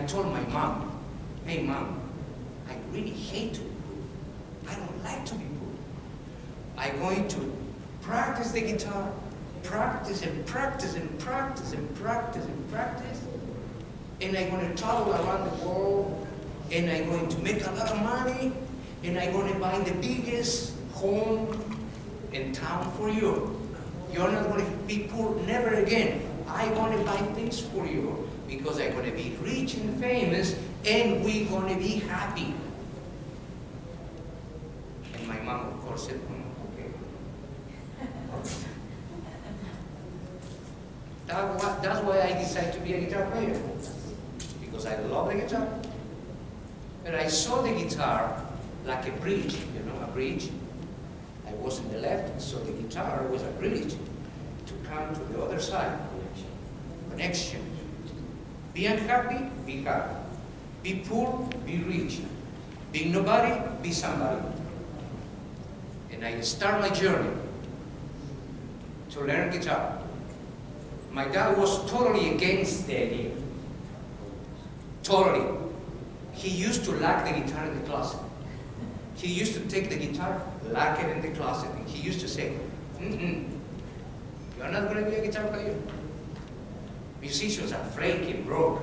told my mom, hey mom, I really hate to be poor. I don't like to be poor. I'm going to practice the guitar, practice and practice and practice and practice and practice. And I'm going to travel around the world, and I'm going to make a lot of money, and I'm going to buy the biggest home in town for you. You're not going to be poor, never again. I'm going to buy things for you because I'm going to be rich and famous, and we're going to be happy. And my mom, of course, said, okay. That's why I decided to be a guitar player, because I love the guitar. But I saw the guitar like a bridge, you know, a bridge. I was in the left, so the guitar was a bridge to come to the other side. Connection. Be unhappy, be happy. Be poor, be rich. Be nobody, be somebody. And I start my journey to learn guitar. My dad was totally against the idea. Totally. He used to lock the guitar in the closet. He used to take the guitar, lock it in the closet, and he used to say, you're not going to be a guitar player. Musicians are flaky and broke.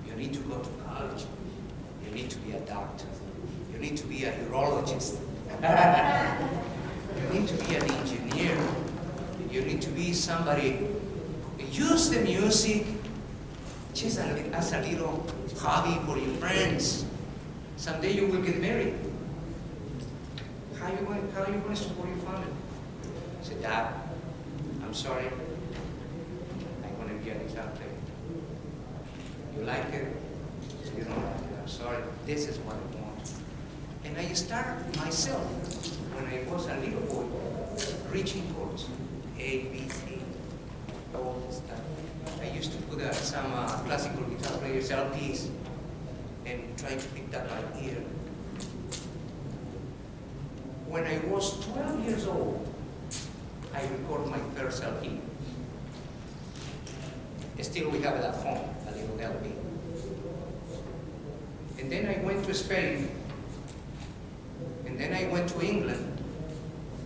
You need to go to college. You need to be a doctor. You need to be a urologist. You need to be an engineer. You need to be somebody. Use the music just as a little hobby for your friends. Someday you will get married. How are you going to support your family? I said, Dad, I'm sorry. I'm going to be a guitar player. You like it? You don't like it. I'm sorry. This is what I want. And I started myself when I was a little boy, reaching chords. A, B, C, all this stuff. I used to put some classical guitar players LPs and try to pick that by ear. When I was 12 years old, I recorded my first LP. Still we have it at home, a little LP. And then I went to Spain, and then I went to England,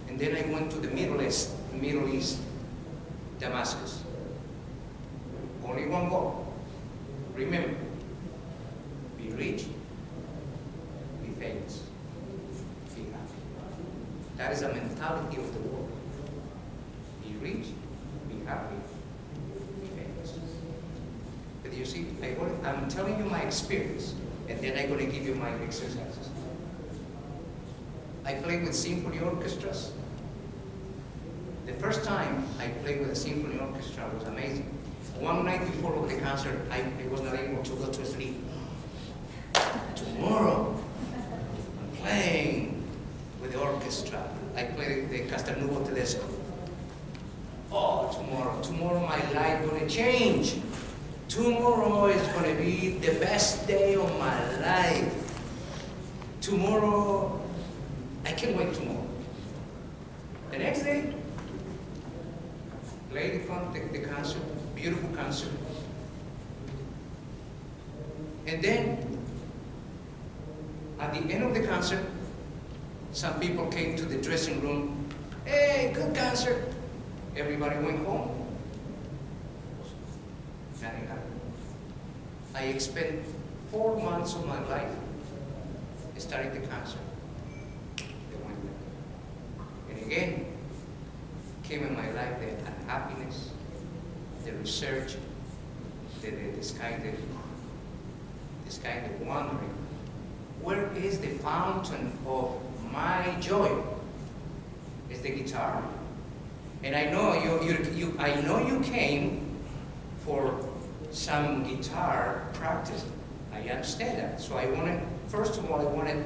and then I went to the Middle East, Damascus. Only one goal. Remember, be rich, be famous, be happy. That is the mentality of the world. Be rich, be happy, be famous. But you see, I'm telling you my experience, and then I'm going to give you my exercises. I played with symphony orchestras. The first time I played with a symphony orchestra was amazing. One night before the concert, I was not able to go to sleep. Tomorrow, I'm playing with the orchestra. I played the Castelnuovo Tedesco. Oh, tomorrow my life gonna change. Tomorrow is gonna be the best day of my life. Tomorrow, I can't wait tomorrow. The next day, play the concert, beautiful concert. And then, at the end of the concert, some people came to the dressing room. Hey, good concert. Everybody went home. Nothing happened. I spent 4 months of my life studying the concert. They went there. And again, came in my life the unhappiness, the research, this kind of wondering. Where is the fountain of my joy? Is the guitar. And I know you came for some guitar practice. I understand that. So first of all, I want to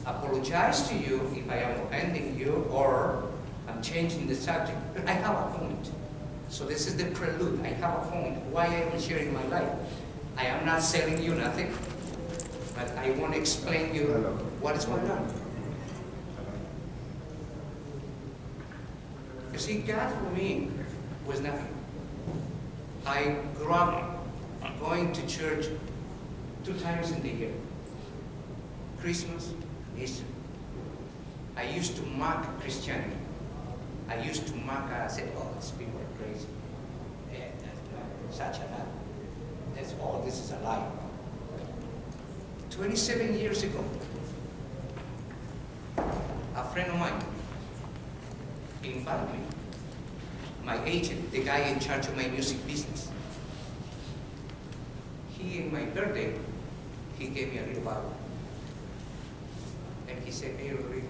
apologize to you if I am offending you or I'm changing the subject. But I have a point. So this is the prelude. I have a point. Why I am sharing my life? I am not selling you nothing, but I want to explain you what is going on. You see, God for me was nothing. I grew up going to church 2 times in the year. Christmas and Easter. I used to mock Christianity. I used to mock, I said, oh, these people are crazy. Yeah, that's such a lie. That's all, this is a lie. 27 years ago, a friend of mine invited me, my agent, the guy in charge of my music business. He, in my birthday, he gave me a little Bible. And he said, hey, Rodrigo,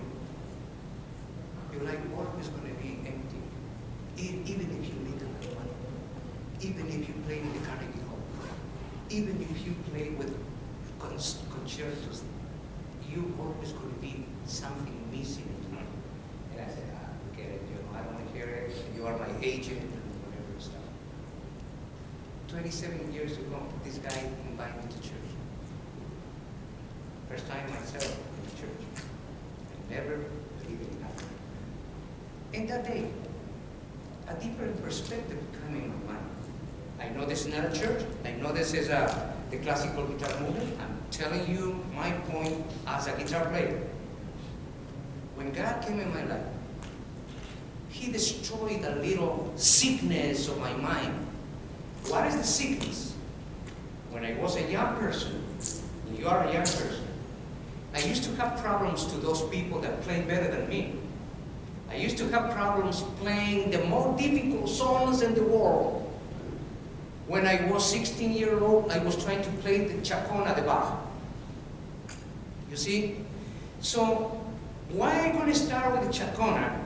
your life always going to be empty, even if you make a lot of money, even if you play in the Carnegie Hall, even if you play with concertos, you always going to be something missing. And I said, forget it, I don't want to hear it. You are my agent and whatever stuff. 27 years ago, this guy invited me to church. First time myself in church. I never believed in that. And that day, a different perspective came in my mind. I know this is not a church. I know this is the classical guitar movement. I'm telling you my point as a guitar player. When God came in my life, He destroyed a little sickness of my mind. What is the sickness? When I was a young person, when you are a young person, I used to have problems to those people that play better than me. I used to have problems playing the more difficult songs in the world. When I was 16 years old, I was trying to play the Chacona de Bach. You see? So, why am I going to start with the Chacona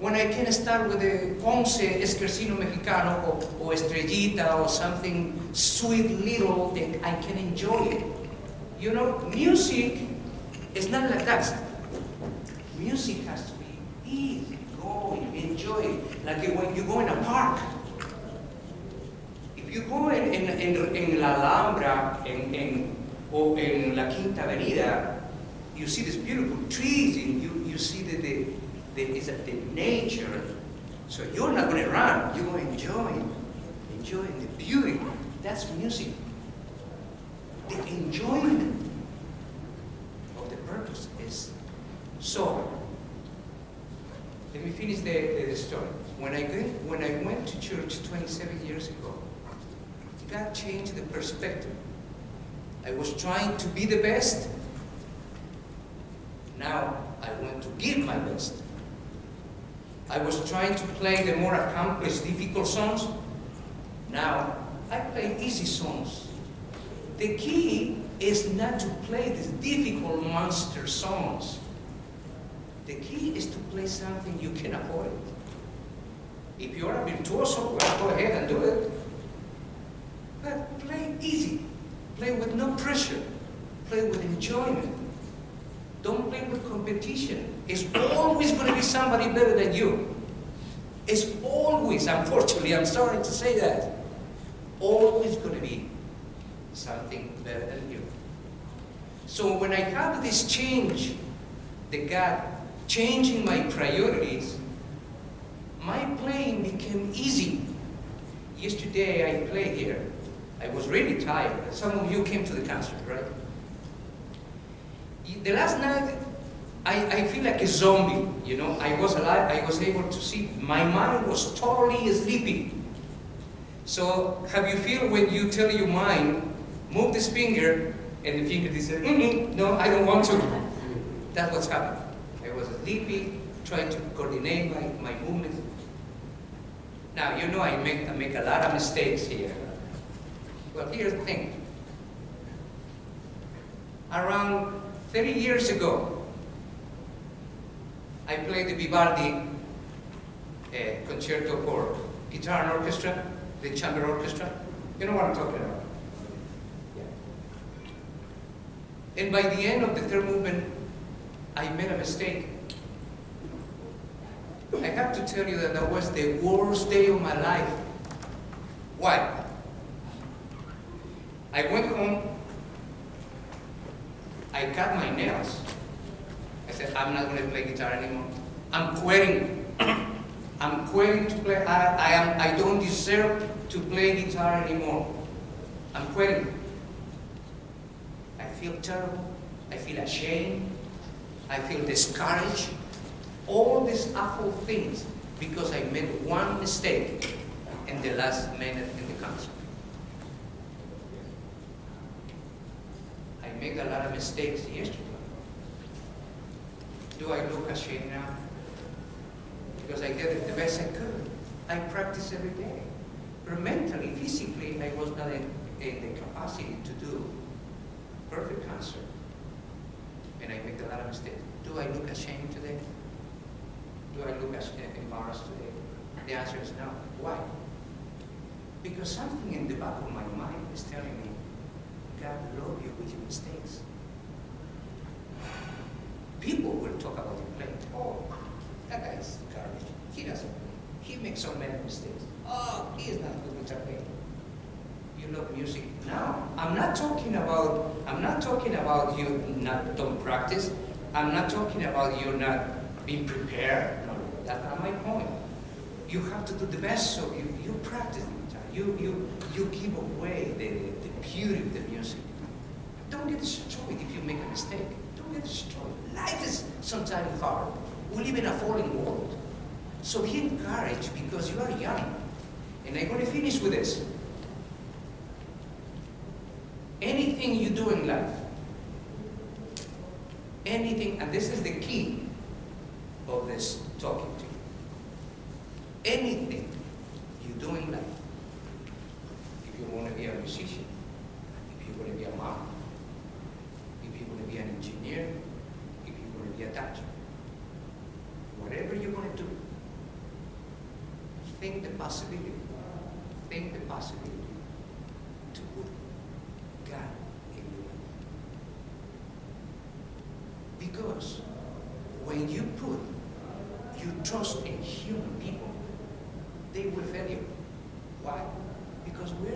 when I can start with the Ponce Esquercino Mexicano or Estrellita or something sweet little that I can enjoy it? You know, music is not like that. Music has to be easy, going, enjoy it. Like when you go in a park. If you go in La Alhambra or in La Quinta Avenida, you see these beautiful trees and you see the nature. So you're not going to run, you're going to enjoy the beauty. That's music. The enjoyment of the purpose is. So, let me finish the story. When I went to church 27 years ago, God changed the perspective. I was trying to be the best. Now I want to give my best. I was trying to play the more accomplished, difficult songs. Now I play easy songs. The key is not to play these difficult monster songs. The key is to play something you can avoid. If you're a virtuoso, well, go ahead and do it. But play easy. Play with no pressure. Play with enjoyment. Don't play with competition. It's always going to be somebody better than you. It's always, unfortunately, I'm sorry to say that, always going to be something better than you. So when I have this change, the God changing my priorities, my playing became easy. Yesterday I played here. I was really tired. Some of you came to the concert, right? The last night, I feel like a zombie, you know. I was alive, I was able to see. My mind was totally sleepy. So, have you feel when you tell your mind, move this finger, and the finger says, no, I don't want to. That's what's happening. I was sleepy, trying to coordinate my movements. Now, you know I make a lot of mistakes here. Well, here's the thing. Around 30 years ago, I played the Vivaldi concerto for guitar and orchestra, the chamber orchestra. You know what I'm talking about? Yeah. And by the end of the third movement, I made a mistake. I have to tell you that that was the worst day of my life. Why? I went home, I cut my nails. I said, I'm not going to play guitar anymore. I'm quitting. I'm quitting to play. I don't deserve to play guitar anymore. I'm quitting. feel terrible, I feel ashamed, I feel discouraged. All these awful things because I made one mistake in the last minute in the concert. I made a lot of mistakes yesterday. Do I look ashamed now? Because I did it the best I could. I practice every day. But mentally, physically, I was not in the capacity to do perfect concert. And I make a lot of mistakes. Do I look ashamed today? Do I look embarrassed today? The answer is no. Why? Because something in the back of my mind is telling me, God loves you with your mistakes. People will talk about your playing. Oh, that guy is garbage. He doesn't play. He makes so many mistakes. Oh, he is not good with guitar playing. You love music. Now, I'm not talking about you don't practice. I'm not talking about you not being prepared. No, that's not my point. You have to do the best, so you practice the guitar. You give away the beauty of the music. Don't get destroyed if you make a mistake. Don't get destroyed. Life is sometimes hard. We live in a fallen world. So be encouraged because you are young. And I'm going to finish with this. Anything you do in life, anything, and this is the key of this talking to you. Anything you do in life, if you want to be a musician, if you want to be a mom, if you want to be an engineer, if you want to be a doctor, whatever you want to do, think the possibility to put God in your life. Because when you put your trust in human people, they will fail you. Why? Because we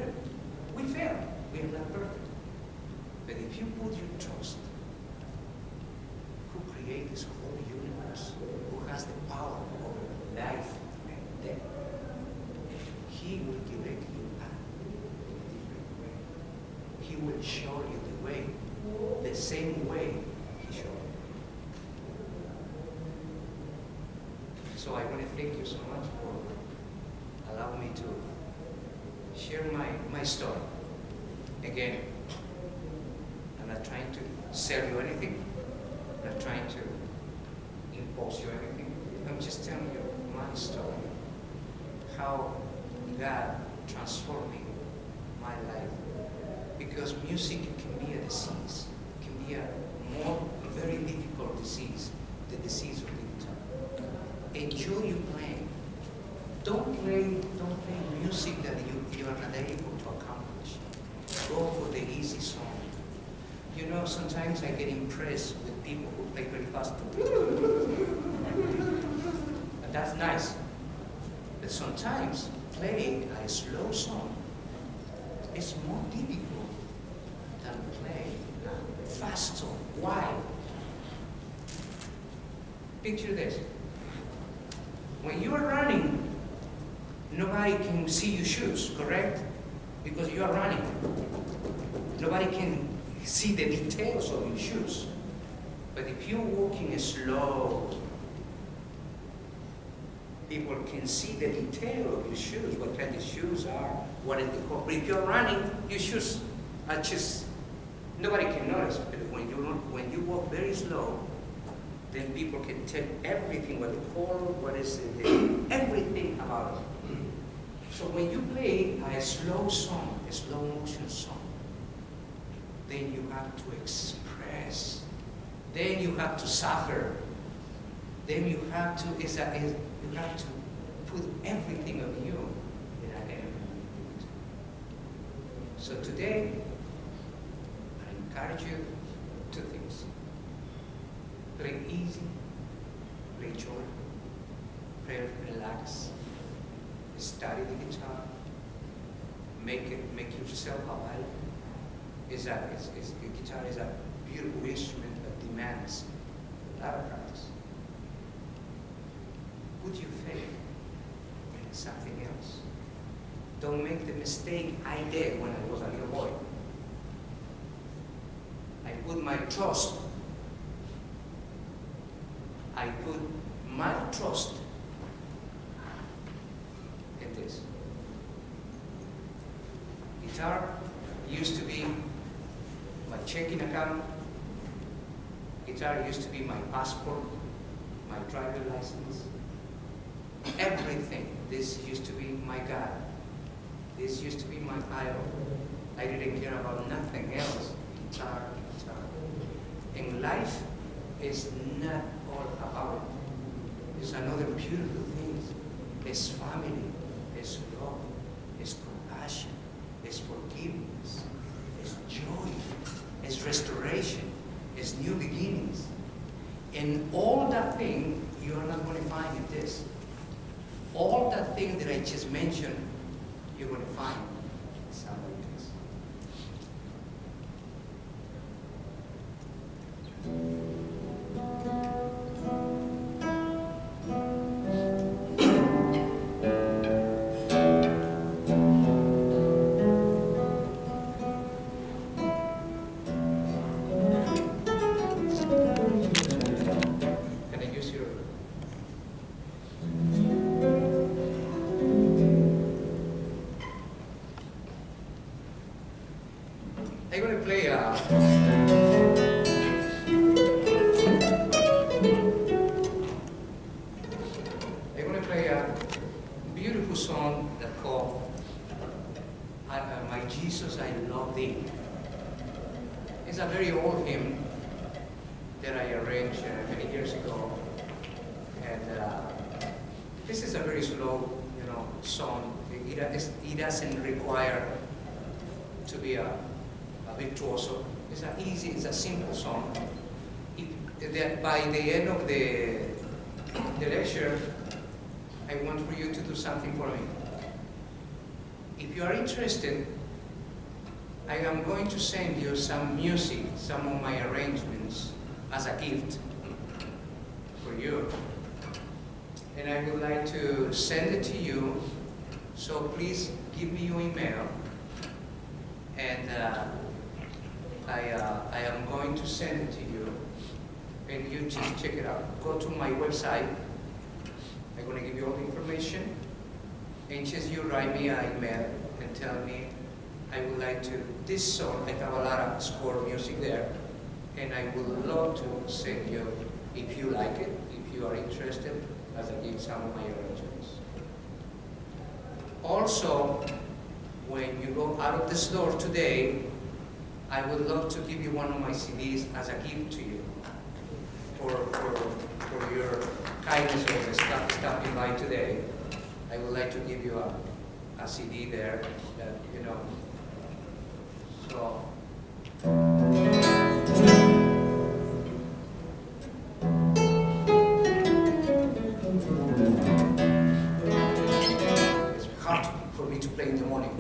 fail. We are not perfect. But if you put your trust, who created this whole universe, who has the power over life and death, He will direct you path in a different way. He will show you the way, the same way He showed you. So I want to thank you so much for allowing me to share my story. Again, I'm not trying to sell you anything. I'm not trying to impose you anything. I'm just telling you my story. How God transformed me, my life. Because music can be a disease. It can be a very difficult disease, the disease of the guitar. Enjoy your playing. Don't play music that you are not able to accomplish. Go for the easy song. You know, sometimes I get impressed with people who play very fast. And that's nice. But sometimes playing a slow song is more difficult than playing a fast song. Why? Picture this. When you are running, nobody can see your shoes, correct? Because you are running. Nobody can see the details of your shoes. But if you're walking slow, people can see the detail of your shoes, what kind of shoes are, what is the color. But if you're running, your shoes are just, nobody can notice. But when you walk very slow, then people can tell everything, what the color, what is everything about it. So when you play a slow song, a slow motion song, then you have to express. Then you have to suffer. Then you have to put everything of you in an element. So today, I encourage you two things. Play easy, play joyful, play relax, study the guitar, make yourself available. The guitar is a beautiful instrument that demands a lot of practice. Put your faith in something else. Don't make the mistake I did when I was a little boy. I put my trust. I put my trust in this. Guitar used to be my checking account. Guitar used to be my passport, my driver license. Everything. This used to be my God. This used to be my idol. I didn't care about nothing else. Guitar, guitar. And life is not all about it. It's another beautiful thing. It's family, it's love, it's compassion, it's forgiveness, it's joy, it's restoration, it's new beginnings. And all that thing you are not going to find in this. All that thing that I just mentioned, you're going to find in somebody else. Can I use your... I'm going to play a beautiful song that called My Jesus, I Love Thee. It's a very old hymn that I arranged many years ago, and this is a very slow, song. It doesn't require to be a virtuoso. It's a simple song. By the end of the lecture, I want for you to do something for me. If you are interested, I am going to send you some music, some of my arrangements as a gift for you. And I would like to send it to you, so please give me your email, and I am going to send it to you, and you just check it out. Go to my website. I'm going to give you all the information, and just you write me an email and tell me I would like to, this song, I have a lot of score music there, and I would love to send you, if you like it, if you are interested, as I give some of my arrangements. Also, when you go out of the store today, I would love to give you one of my CDs as a gift to you for your kindness of stopping by today. I would like to give you a CD there that, so. It's hard for me to play in the morning.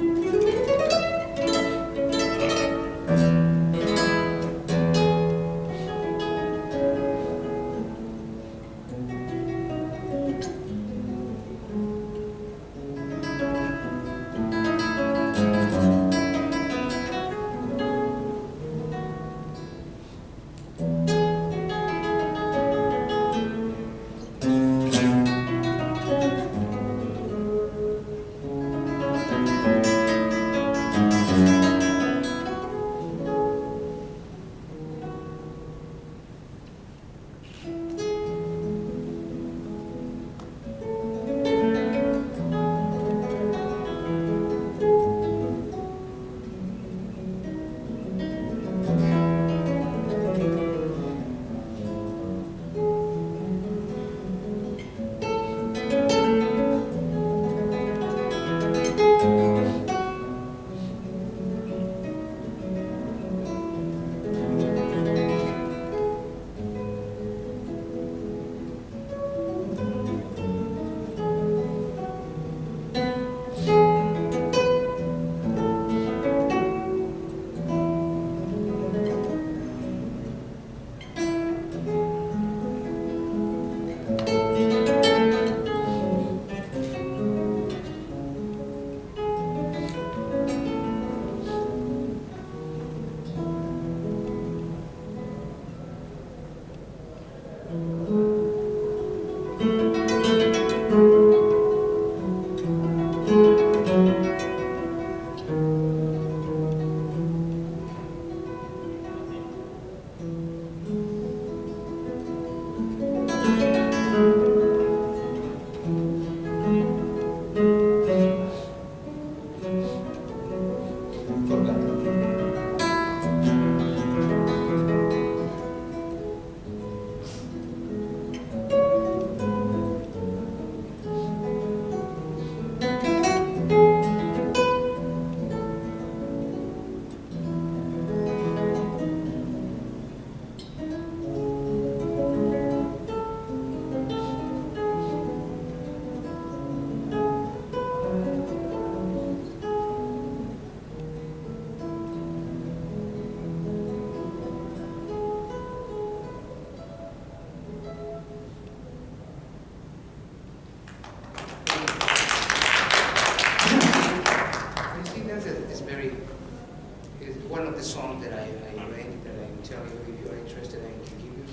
One of the songs that I read that I can tell you if you're interested, I can give you.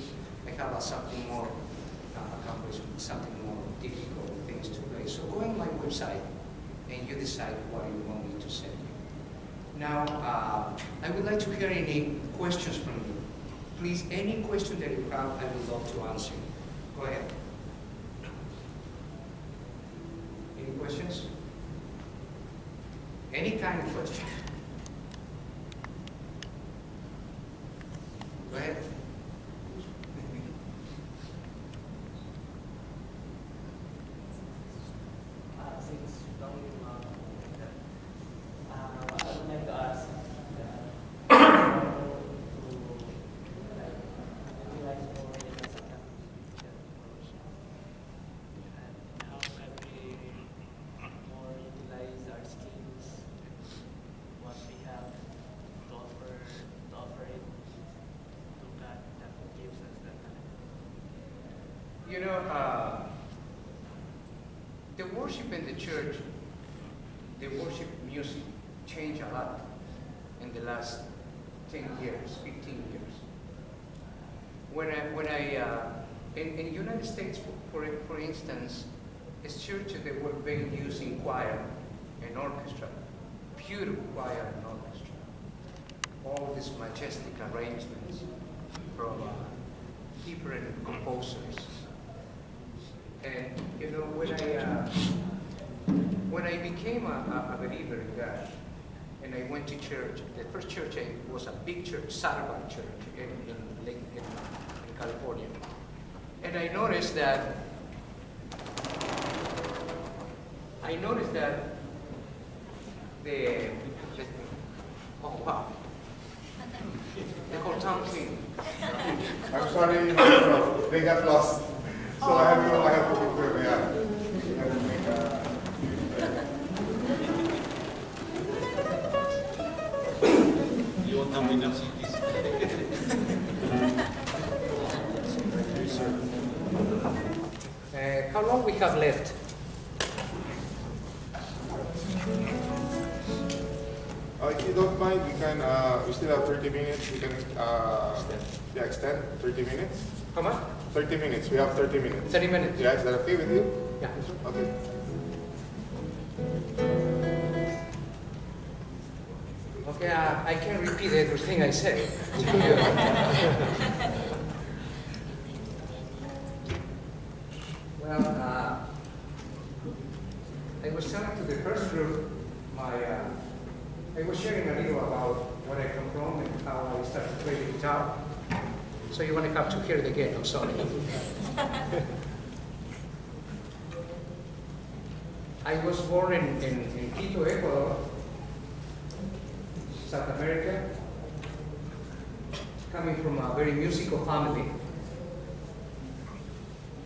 I have something more accomplished, something more difficult things to play. So go on my website and you decide what you want me to send you. Now, I would like to hear any questions from you. Please, any question that you have, I would love to answer. Go ahead. Any questions? Any kind of question. Go ahead. Since you don't I would like to ask how can we more utilize our skills, what we have to offer it to God that gives us that kind of. You know, the worship in the church, the worship music changed a lot in the last 10 years, 15 years. In the United States, for instance, it's churches that were very using choir and orchestra, beautiful choir and orchestra, all these majestic arrangements from different composers. And you know, when I became a believer in God, and I went to church, the first church was a big church, Saturday church in California. And I noticed that the oh wow, the whole town clean. I'm sorry, they got lost. So I have to prepare. Yeah. We have to make You want them in cities. How long we have left? if you don't mind, we can. We still have 30 minutes. We can extend 30 minutes. How much? 30 minutes. We have 30 minutes. 30 minutes. Yeah, is that okay with you? Yeah. Okay. Okay, I can't repeat everything I say. Well, I was telling to the first group, I was sharing a little about where I come from and how I started to play the guitar. So you want to have to hear it again, I'm sorry. I was born in Quito, Ecuador, South America, coming from a very musical family.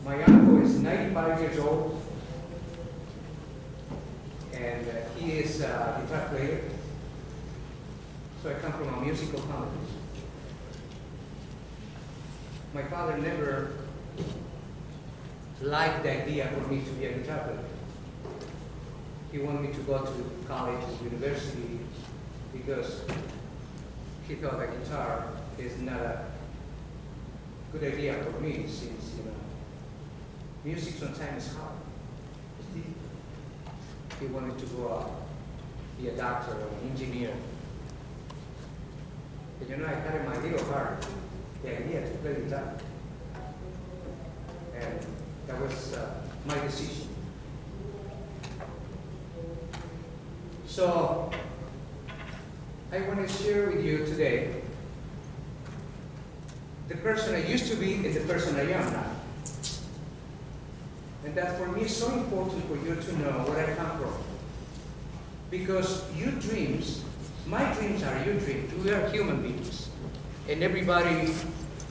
My uncle is 95 years old, and he is a guitar player. So I come from a musical family. My father never liked the idea for me to be a guitar player. He wanted me to go to college and university because he thought a guitar is not a good idea for me since, music sometimes is hard. It's difficult. He wanted to go be a doctor or an engineer. But I had in my little heart the idea to play guitar. And that was my decision. So, I want to share with you today the person I used to be and the person I am now. And that for me is so important for you to know where I come from. Because your dreams, my dreams are your dreams. We are human beings. And everybody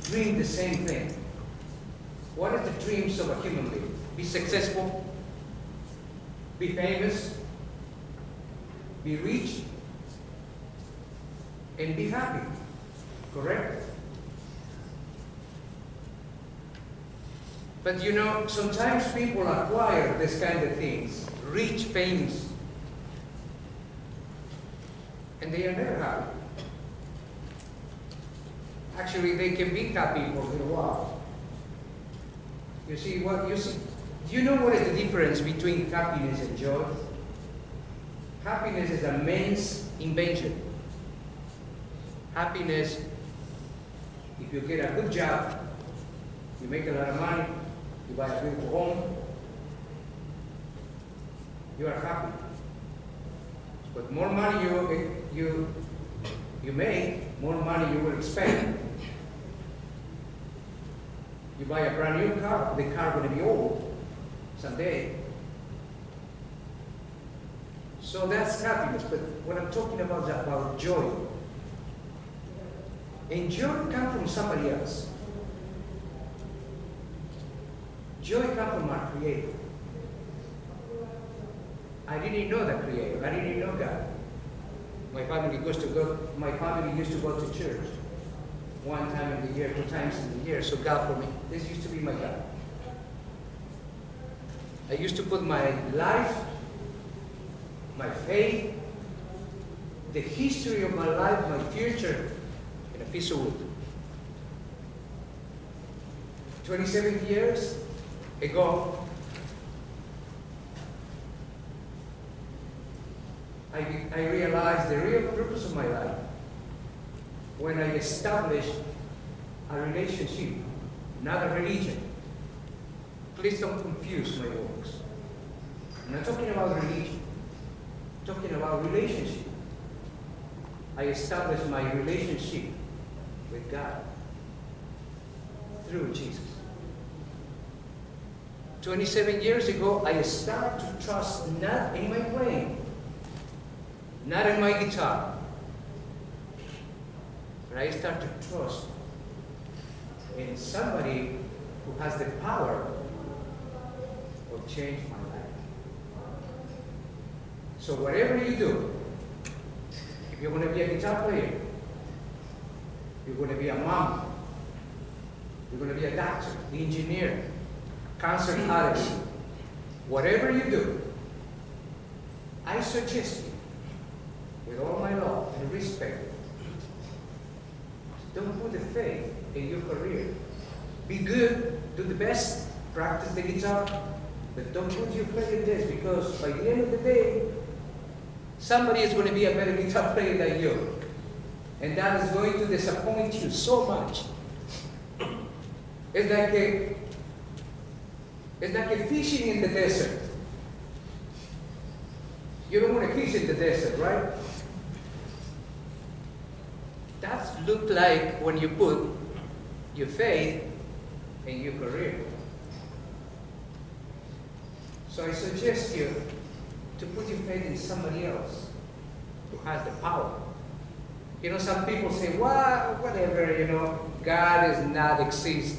dreams the same thing. What are the dreams of a human being? Be successful, be famous, be rich, and be happy. Correct? But sometimes people acquire this kind of things, rich, famous, and they are never happy. Actually, they can be happy for a little while. You see, do you know what is the difference between happiness and joy? Happiness is a man's invention. Happiness, if you get a good job, you make a lot of money, you buy a beautiful home, you are happy. But more money you make, more money you will expend. You buy a brand new car, the car will be old someday. So that's happiness. But what I'm talking about is about joy. And joy comes from somebody else. Joy comes from our Creator. I didn't know the Creator. I didn't know God. My family used to go to church one time in the year, 2 times in the year. So God for me, this used to be my God. I used to put my life, my faith, the history of my life, my future, in a piece of wood. 27 years ago, I realized the real purpose of my life when I established a relationship, not a religion. Please don't confuse my words. I'm not talking about religion. I'm talking about relationship. I established my relationship with God through Jesus. 27 years ago, I started to trust not in my playing, not in my guitar, but I started to trust in somebody who has the power of changing my life. So whatever you do, if you're going to be a guitar player, you're going to be a mom, you're going to be a doctor, engineer, concert artist, whatever you do, I suggest you, with all my love and respect, don't put the faith in your career. Be good, do the best, practice the guitar, but don't put your faith in this, because by the end of the day, somebody is going to be a better guitar player than you. And that is going to disappoint you so much. It's like a fishing in the desert. You don't want to fish in the desert, right? That's look like when you put your faith in your career. So I suggest you to put your faith in somebody else who has the power. Some people say, well, whatever, God does not exist.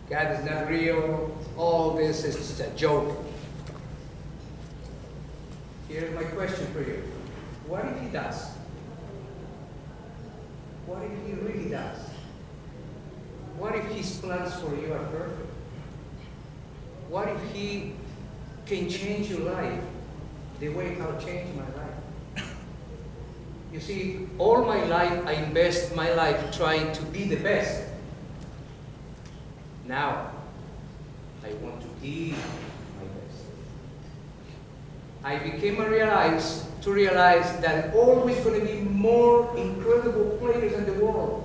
God is not real. All this is just a joke. Here's my question for you. What if He does? What if He really does? What if His plans for you are perfect? What if He can change your life the way how changed my life? You see, all my life I invest my life trying to be the best. Now, I want to give my best. I became to realize that always going to be more incredible players in the world.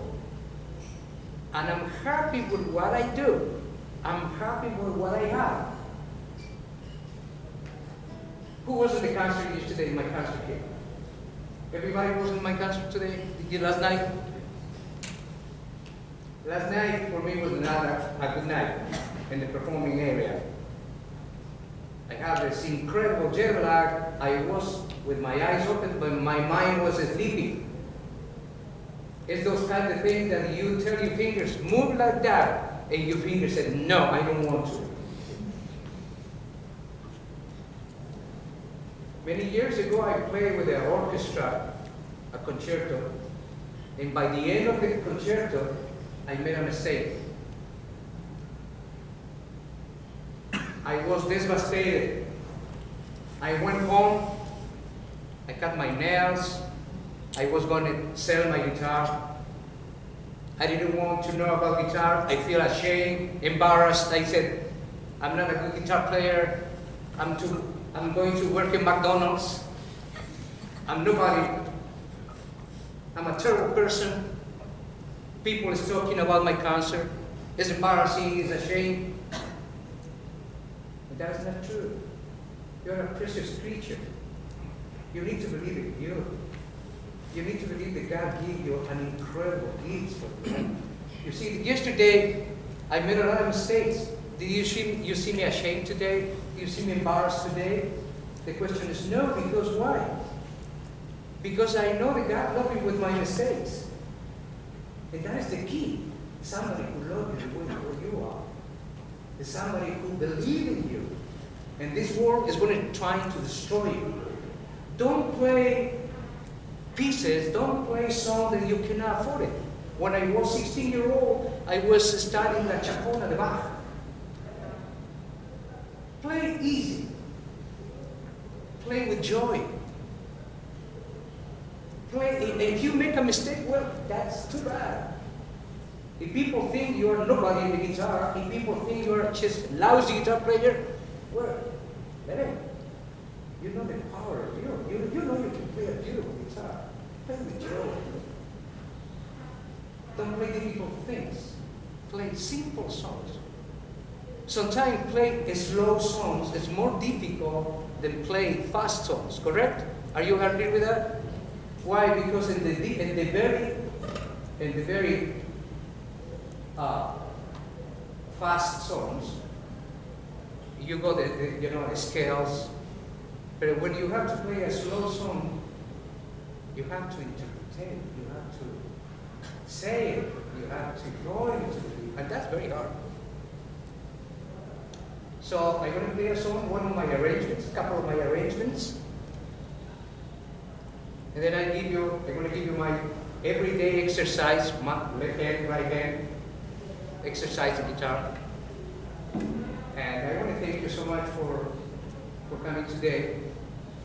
And I'm happy with what I do. I'm happy with what I have. Who was in the concert yesterday, my concert here? Everybody was in my concert today? Last night? Last night for me was a good night in the performing area. I had this incredible jet lag. I was with my eyes open, but my mind was sleeping. It's those kind of things that you tell your fingers, move like that, and your fingers said, no, I don't want to. Many years ago, I played with the orchestra, a concerto, and by the end of the concerto, I made a mistake. I was devastated. I went home, I cut my nails, I was going to sell my guitar. I didn't want to know about guitar. I feel ashamed, embarrassed. I said, I'm not a good guitar player. I'm going to work in McDonald's. I'm nobody. I'm a terrible person. People is talking about my concert. It's embarrassing, it's a shame. But that is not true. You're a precious creature. You need to believe in you. You need to believe that God gave you an incredible gift for you. You see, yesterday I made a lot of mistakes. Did you see me ashamed today? Do you see me embarrassed today? The question is no, because why? Because I know that God loves me with my mistakes. And that is the key. Somebody who loves you the way you are. There's somebody who believes in you. And this world is going to try to destroy you. Don't play pieces, don't play songs that you cannot afford it. When I was 16-year-old, I was studying La Chacona de Bach. Play easy. Play with joy. Play, if you make a mistake, well, that's too bad. If people think you're nobody in the guitar, if people think you're just a lousy guitar player, well, then you know the power of you. You know you can play a beautiful guitar. Play with joy. Don't play difficult things. Play simple songs. Sometimes play slow songs is more difficult than playing fast songs, correct? Are you agree with that? Why? Because in the very fast songs, you got the scales, but when you have to play a slow song, you have to interpret it, you have to say it, you have to go into it, and that's very hard. So I'm going to play a song, one of my arrangements, a couple of my arrangements, and then I'm going to give you my everyday exercise, left hand, right hand, exercise the guitar. And I want to thank you so much for coming today.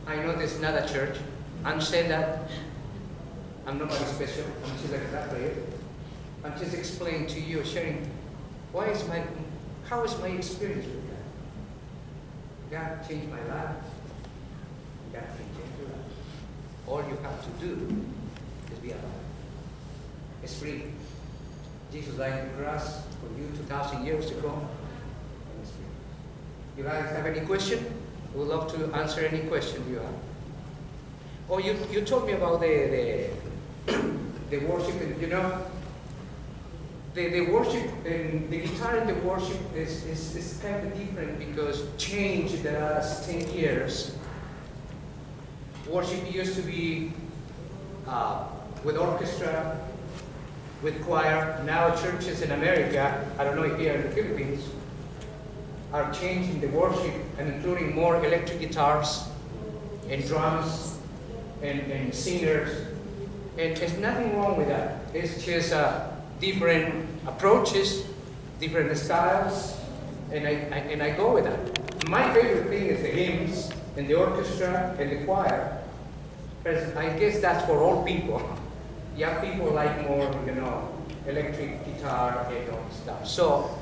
I know this is not a church. I'm saying that I'm nobody special. I'm just a guitar player. I'm just explaining to you, sharing how is my experience with God. God changed my life. God can change your life. All you have to do is be alive. It's free. Jesus died on the cross for you 2,000 years ago. And it's free. You guys have any question? We'd love to answer any question you have. Oh, you told me about the worship, and the worship and the guitar in the worship is kind of different because changed the last 10 years. Worship used to be with orchestra, with choir. Now churches in America, I don't know if here in the Philippines, are changing the worship and including more electric guitars and drums and singers. And there's nothing wrong with that. It's just different approaches, different styles, and I go with that. My favorite thing is the hymns and the orchestra and the choir. Because I guess that's for all people. Young people like more, electric guitar and all stuff. So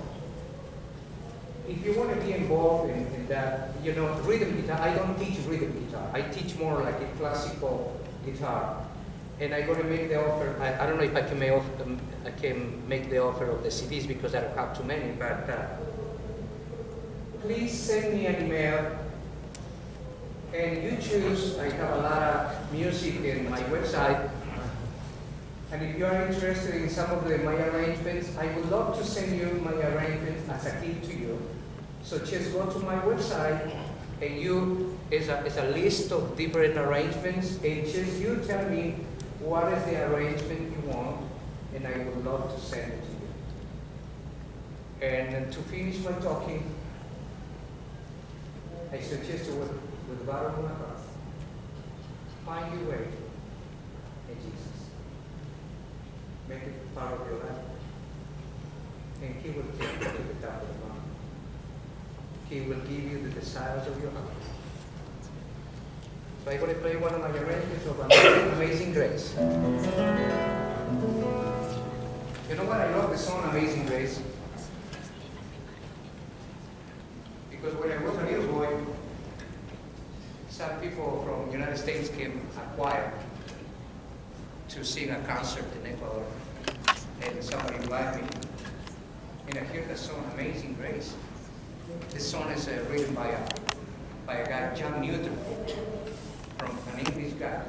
if you want to be involved in that, you know, rhythm guitar, I don't teach rhythm guitar. I teach more like a classical guitar. And I'm going to make the offer. I don't know if I can make the offer of the CDs because I don't have too many, but please send me an email and you choose. I have a lot of music in my website. And if you are interested in some of my arrangements, I would love to send you my arrangements as a gift to you. So just go to my website and it's a list of different arrangements, and just you tell me what is the arrangement you want, and I would love to send it to you. And to finish my talking, I suggest you with the bottom of my heart, find your way in Jesus. Make it part of your life. And He will take you to the top of the mountain. He will give you the desires of your heart. So I'm going to play one of my arrangements of Amazing Grace. You know what? I love the song Amazing Grace. Because when I was a little boy, some people from the United States came a choir to sing a concert in Ecuador. And somebody invited me. And I hear the song Amazing Grace. This song is written by a guy, John Newton, from an English guy.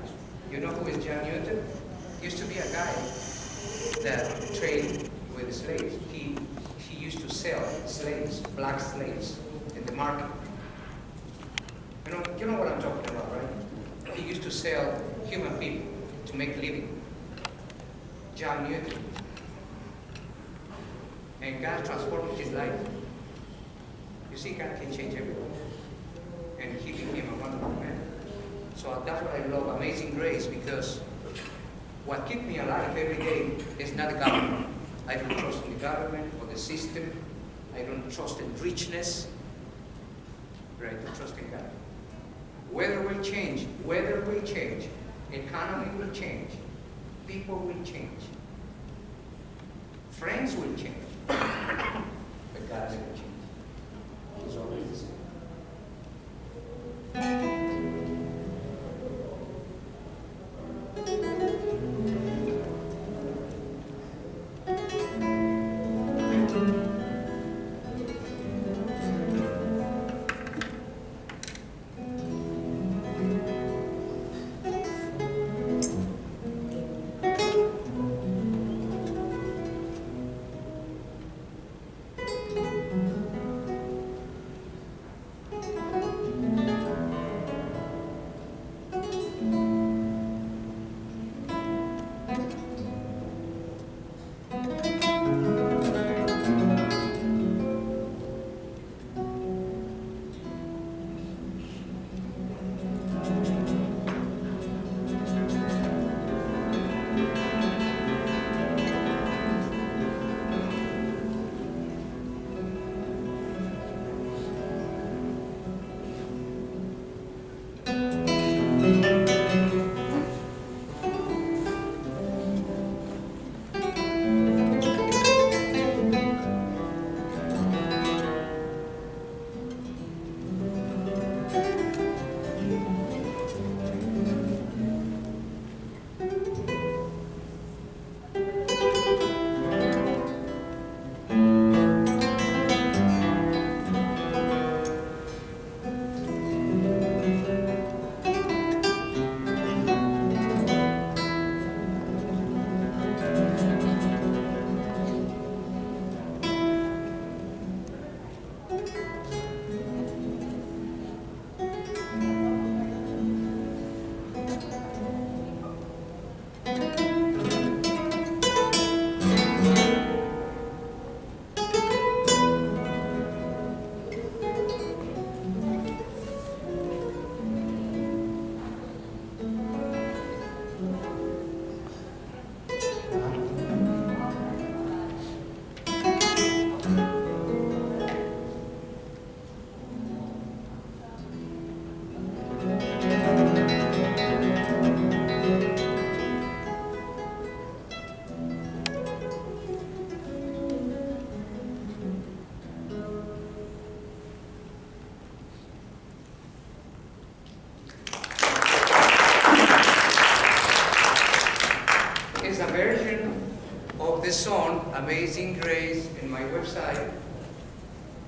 You know who is John Newton? He used to be a guy that traded with slaves. He used to sell slaves, black slaves, in the market. You know what I'm talking about, right? He used to sell human people to make a living. John Newton. And God transformed his life. You see, God can change everyone. And he became a wonderful man. So that's what I love Amazing Grace, because what keeps me alive every day is not the government. I don't trust in the government or the system. I don't trust in richness. But I do trust in God. Weather will change. Weather will change. Economy will change. People will change. Friends will change. But God never changes. He's always the same.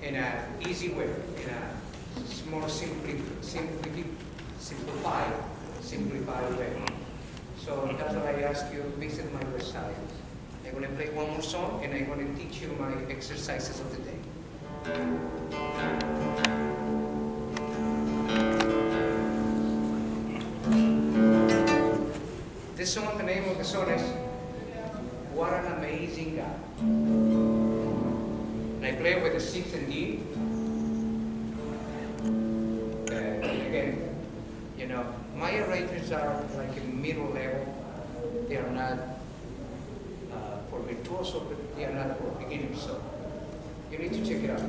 in an easy way, in a more simplified way. So that's why I ask you to visit my website. I'm going to play one more song and I'm going to teach you my exercises of the day. This song, the name of the song is What an Amazing God. And I play with the 6th and D. And again, you know, my arrangements are like a middle level. They are not for virtuoso, but they are not for beginners. So you need to check it out.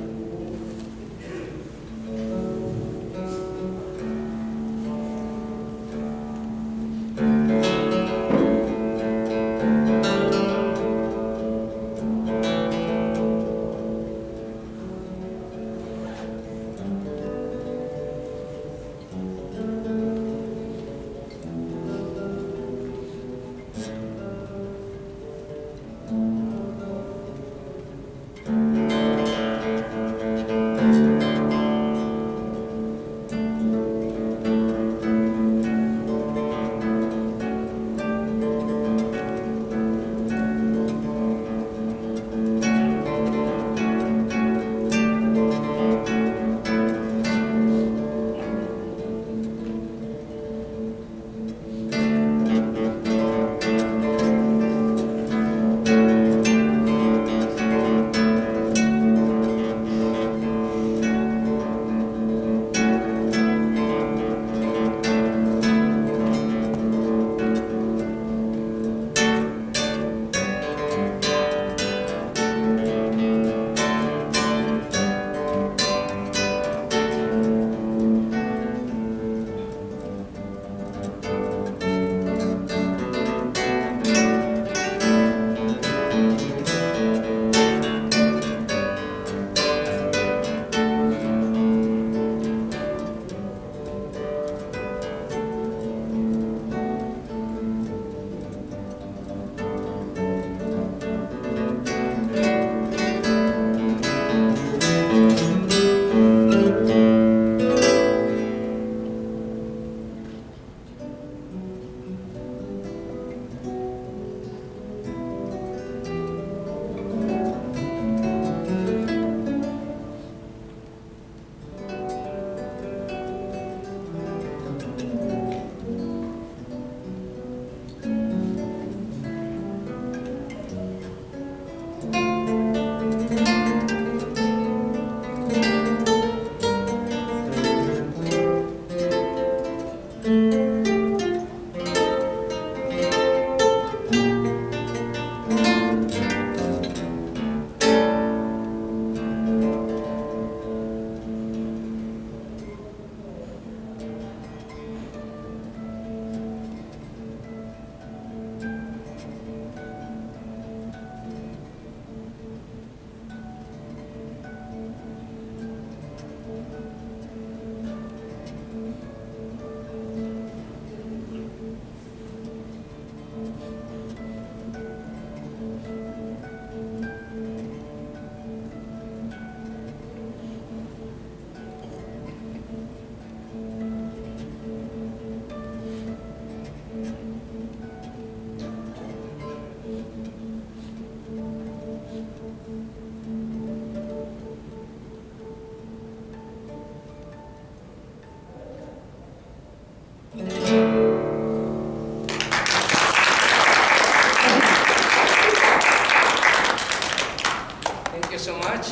So much.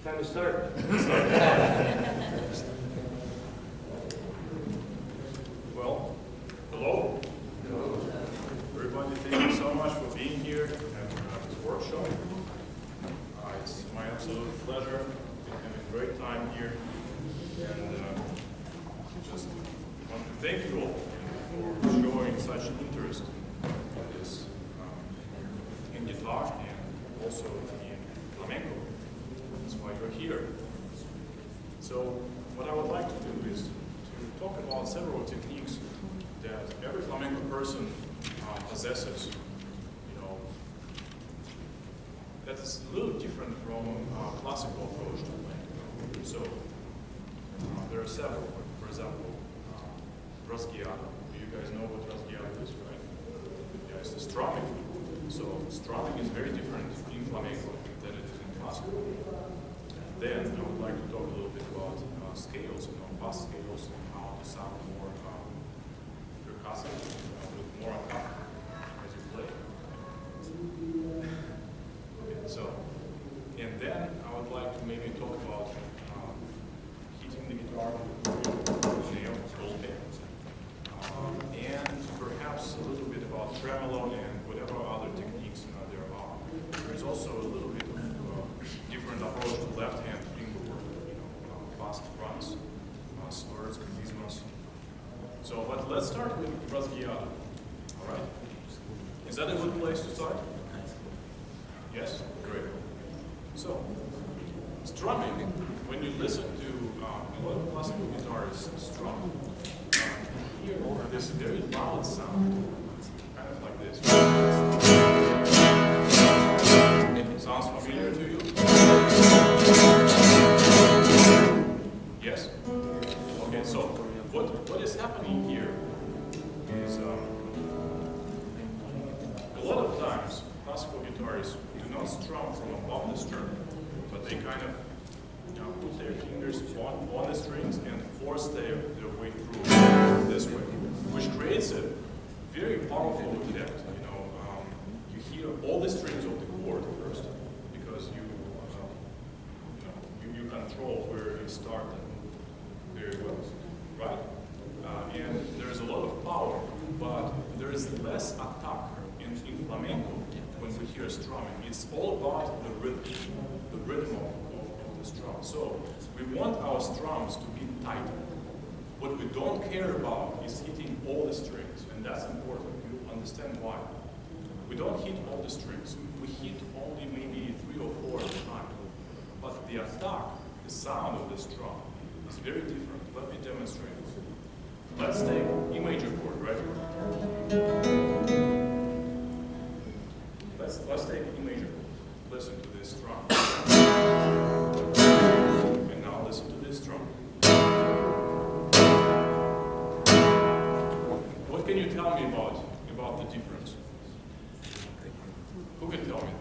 Time to start. Well, hello. Everybody, thank you so much for being here at this workshop. It's my absolute pleasure. We're having a great time here. And just want to thank you all for showing such interest in this, in guitar and also in flamenco. That's why you're here. So what I would like to do is to talk about several techniques that every flamenco person possesses. You know, that is a little different from classical approach to flamenco. So there are several. For example, rasguiado. Do you guys know what rasguiado is, right? Yeah, it's the strumming. So strumming is very different in flamenco than it is in classical. Then I would like to talk a little bit about scales, fast scales, and how to sound more percussive, with more attack as you play. Okay, so, and then I would like to maybe talk about hitting the guitar with nail, golpe, and perhaps a little bit about tremolo and whatever other techniques there are. There's also a little bit of different approach to left-hand finger work, fast runs, slurs, melismas. So, but let's start with rasguiado. All right? Is that a good place to start? Yes? Great. So, strumming, when you listen to a lot of classical guitarists strum, you hear this very loud sound, kind of like this. Sounds familiar to you? Yes? Okay, so what is happening here is a lot of times classical guitarists do not strum from above the string, but they kind of put their fingers on the strings and force their way through this way, which creates a very powerful effect. You hear all the strings of the chord first, because you control where you start and move very well, right? And there's a lot of power, but there is less attack in flamenco when we hear strumming. It's all about the rhythm of the strum. So we want our strums to be tight. What we don't care about is hitting all the strings, and that's important. You understand why. We don't hit all the strings. We hit only maybe 3 or 4 at a time. But the attack, the sound of the strum, is very different. Let me demonstrate. Let's take E major chord, right? Let's take E major chord. Listen to this strum. And now listen to this strum. What can you tell me about the difference? Who can tell me?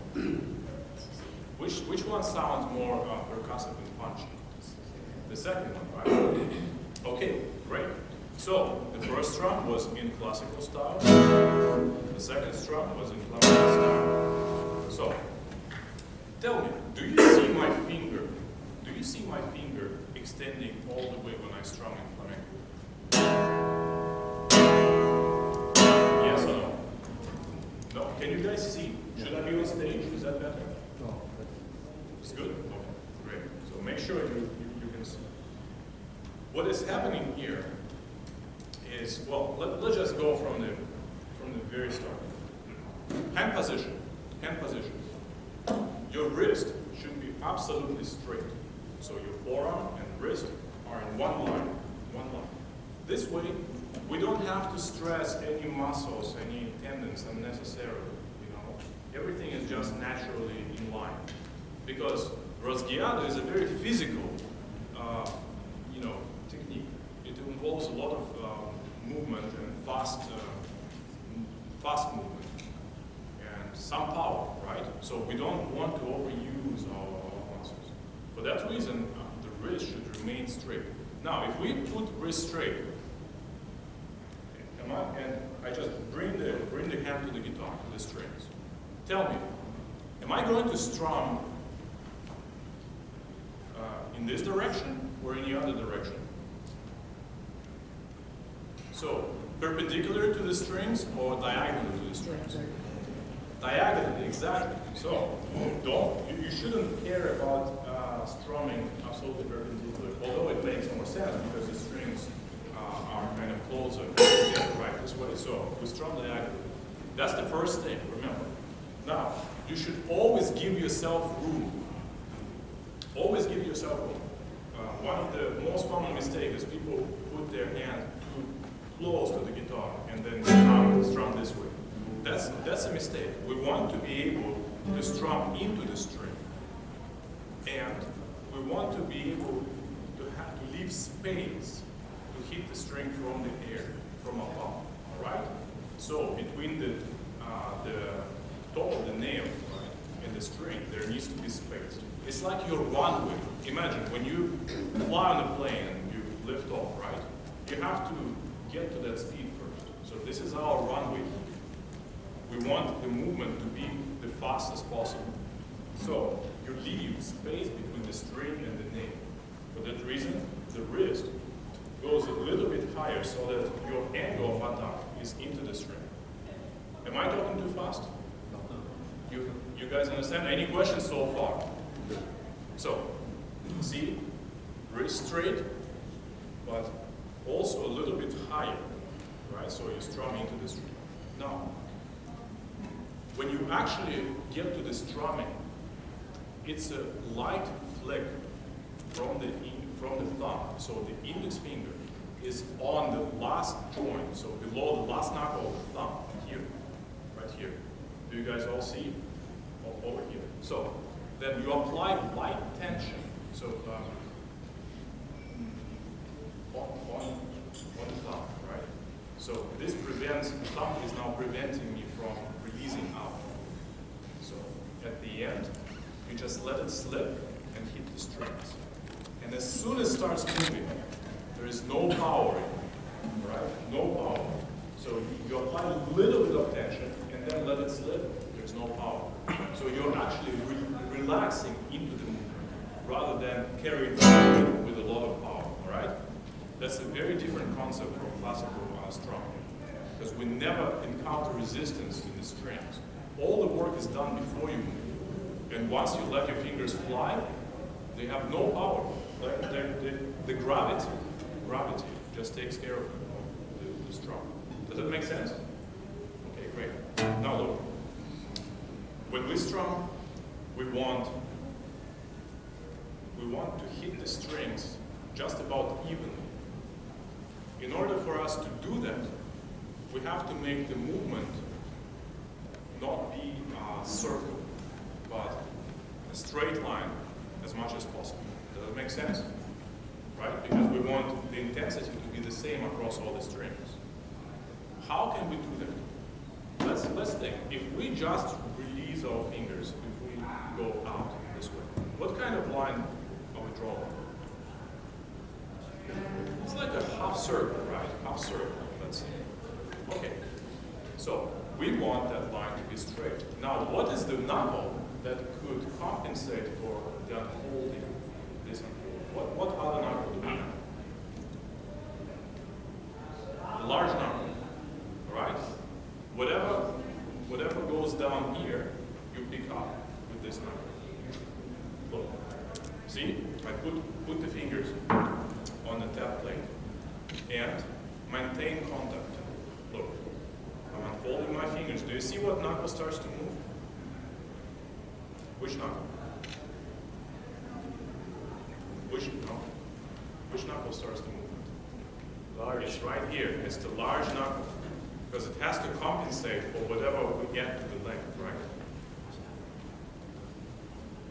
Which one sounds more percussive and punchy? The second one, right? Okay, great. So, the first strum was in classical style. The second strum was in flamenco style. So, tell me, do you see my finger? Do you see my finger extending all the way when I strum in flamenco? Yes or no? No? Can you guys see? Should I be on stage? Is that better? No. It's good? Okay, great. So make sure you can see. What is happening here is, well, let's just go from the very start. Hand position. Hand position. Your wrist should be absolutely straight. So your forearm and wrist are in one line. One line. This way, we don't have to stress any muscles, any tendons unnecessarily. Everything is just naturally in line. Because rasguiado is a very physical, technique. It involves a lot of movement and fast movement and some power, right? So we don't want to overuse our muscles. For that reason, the wrist should remain straight. Now, if we put wrist straight, and I just bring the hand to the guitar, to the strings. Tell me, am I going to strum In this direction or any other direction? So, perpendicular to the strings or diagonal to the strings? Diagonally, exactly. So, you shouldn't care about strumming absolutely perpendicular, although it makes more sense because the strings are kind of closer together, right, this way. So, we strum diagonally. That's the first thing, remember. Now, you should always give yourself room. Always give yourself room. One of the most common mistakes is people put their hand too close to the guitar and then strum this way. That's a mistake. We want to be able to strum into the string, and we want to be able to leave space to hit the string from the air, from above. All right. So between the top of the nail, right, and the string, there needs to be space. It's like your runway. Imagine when you fly on a plane and you lift off, right? You have to get to that speed first. So this is our runway. We want the movement to be the fastest possible. So you leave space between the string and the nail. For that reason, the wrist goes a little bit higher so that your angle of attack is into the string. Am I talking too fast? You guys understand? Any questions so far? So, see, wrist straight, but also a little bit higher, right? So you strum into the string. Now, when you actually get to the strumming, it's a light flick from the thumb. So the index finger is on the last joint, so below the last knuckle of the thumb, here, right here. Do you guys all see? Over here. So then you apply light tension. So on the thumb, right? So this prevents, the thumb is now preventing me from releasing out. So at the end, you just let it slip and hit the strings. And as soon as it starts moving, there is no power in it, right? No power. So you apply a little bit of tension and then let it slip, there's no power. So you're actually relaxing into the movement rather than carrying it with a lot of power, all right? That's a very different concept from classical strumming, because we never encounter resistance in the strings. All the work is done before you move. And once you let your fingers fly, they have no power. The gravity just takes care of the strum. Does that make sense? Okay, great. Now look. When we strum, we want to hit the strings just about evenly. In order for us to do that, we have to make the movement not be a circle, but a straight line as much as possible. Does that make sense? Right? Because we want the intensity to be the same across all the strings. How can we do that? Let's think. If we just release our fingers, if we go out this way, what kind of line are we drawing? It's like a half circle, right? Half circle, let's say. Okay. So we want that line to be straight. Now, what is the knuckle that could compensate for the unfolding, this unfolding? What other knuckle do we have? A large knuckle, right? Whatever goes down here, you pick up with this knuckle. Look, see? I put the fingers on the tap plate and maintain contact. Look, I'm unfolding my fingers. Do you see what knuckle starts to move? Which knuckle? Which knuckle starts to move? Large. It's right here. It's the large knuckle. Because it has to compensate for whatever we get to the length, right?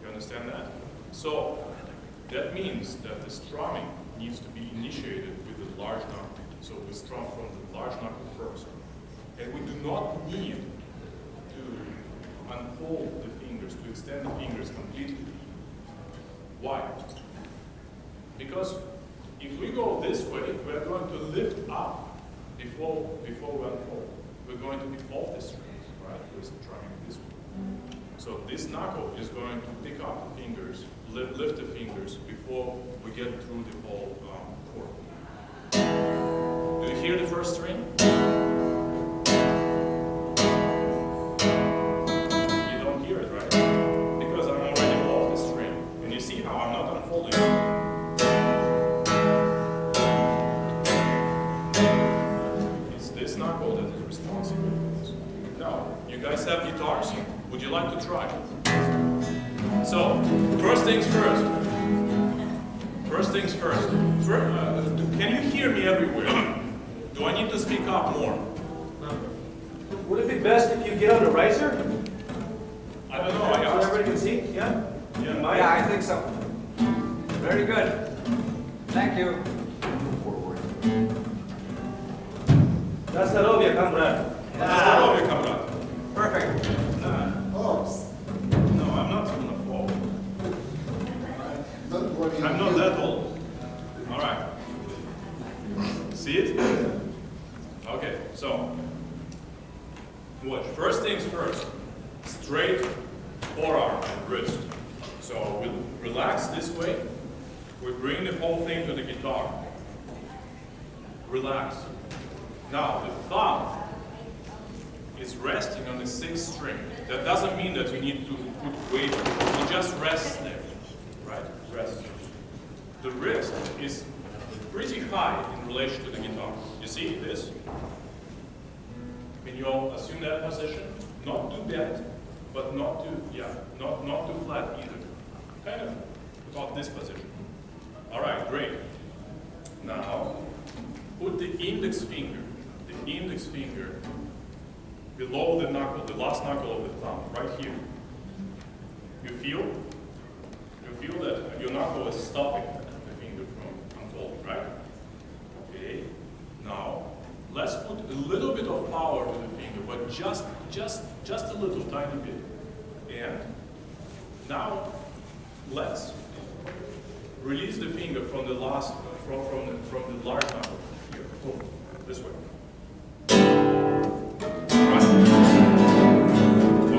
You understand that? So, that means that the strumming needs to be initiated with the large knuckle. So we strum from the large knuckle first. And we do not need to unfold the fingers, to extend the fingers completely. Why? Because if we go this way, we are going to lift up before we unfold. We're going to be off the strings, right? We're strumming this way. So this knuckle is going to pick up the fingers, lift the fingers before we get through the whole chord. Do you hear the first string? You don't hear it, right? Because I'm already off the string. And you see how I'm not unfolding it. It's this knuckle that is responsible for this. Now, you guys have guitars? Would you like to try? So, first things first. First things first. Can you hear me everywhere? Do I need to speak up more? Would it be best if you get on the riser? I don't know, I So asked. everybody can see? Yeah? Yeah. Yeah, I think so. Very good. Thank you. Nastarovia, comrade. Здоровья, камрад. Perfect. No, I'm not gonna fall. Don't worry. I'm not that old. All right. See it? Okay, so watch. First things first. Straight forearm and wrist. So we relax this way. We bring the whole thing to the guitar. Relax. Now the thumb is resting on the 6th string. That doesn't mean that you need to put weight. You just rest there, right? Rest. The wrist is pretty high in relation to the guitar. You see this? Can you all assume that position? Not too bent, but not too flat either. Kind of about this position. All right, great. Now, put the index finger below the knuckle, the last knuckle of the thumb, right here. You feel that your knuckle is stopping the finger from unfolding, right? Okay. Now, let's put a little bit of power to the finger, but just a little, tiny bit. And now, let's release the finger from the last, from the large knuckle here. Boom. This way. Right.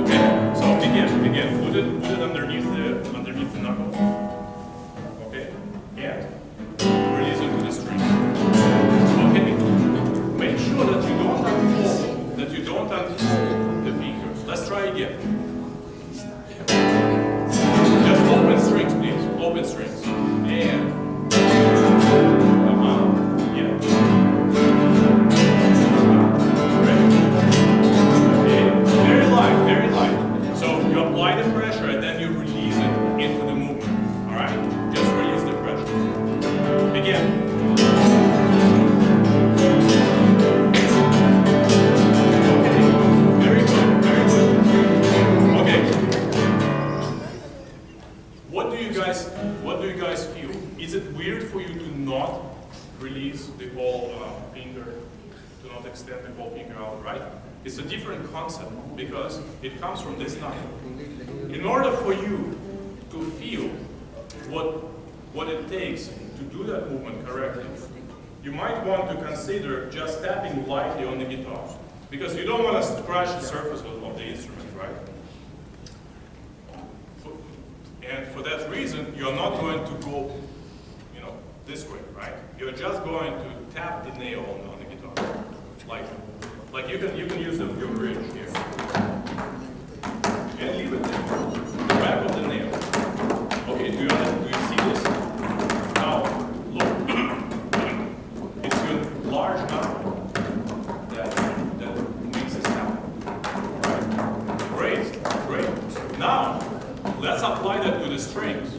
Okay. So begin. Put it underneath the knuckle. Okay. And release it to the string. Okay. Make sure that you don't unfold the finger. Let's try again. Just open strings, please. Open strings. And yeah. Very light. So you apply the pressure and then you release it into the movement. All right? Just release the pressure. Again. Okay. Very good. Okay. What do you guys feel? Is it weird for you to not release the whole finger, to not extend the whole finger out, right? It's a different concept because it comes from this knuckle. In order for you to feel what it takes to do that movement correctly, you might want to consider just tapping lightly on the guitar because you don't want to scratch the surface of the instrument, right? And for that reason, you're not going to go, this way, right? You're just going to tap the nail on the guitar, like you can use your bridge here, and leave it there, the back of the nail. Okay, do you see this? Now, look, it's your large knuckle that makes this happen. Right? Great. Now, let's apply that to the strings.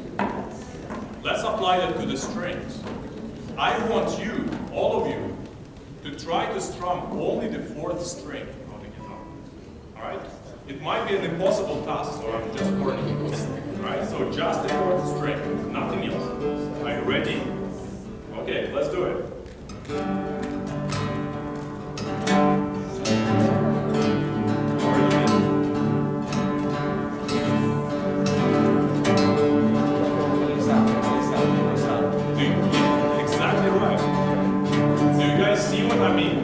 I want you, all of you, to try to strum only the 4th string of the guitar. All right? It might be an impossible task, so I'm just warning you. All right? So just the 4th string, nothing else. Are you ready? Okay, let's do it. Exactly right. Do you guys see what I mean?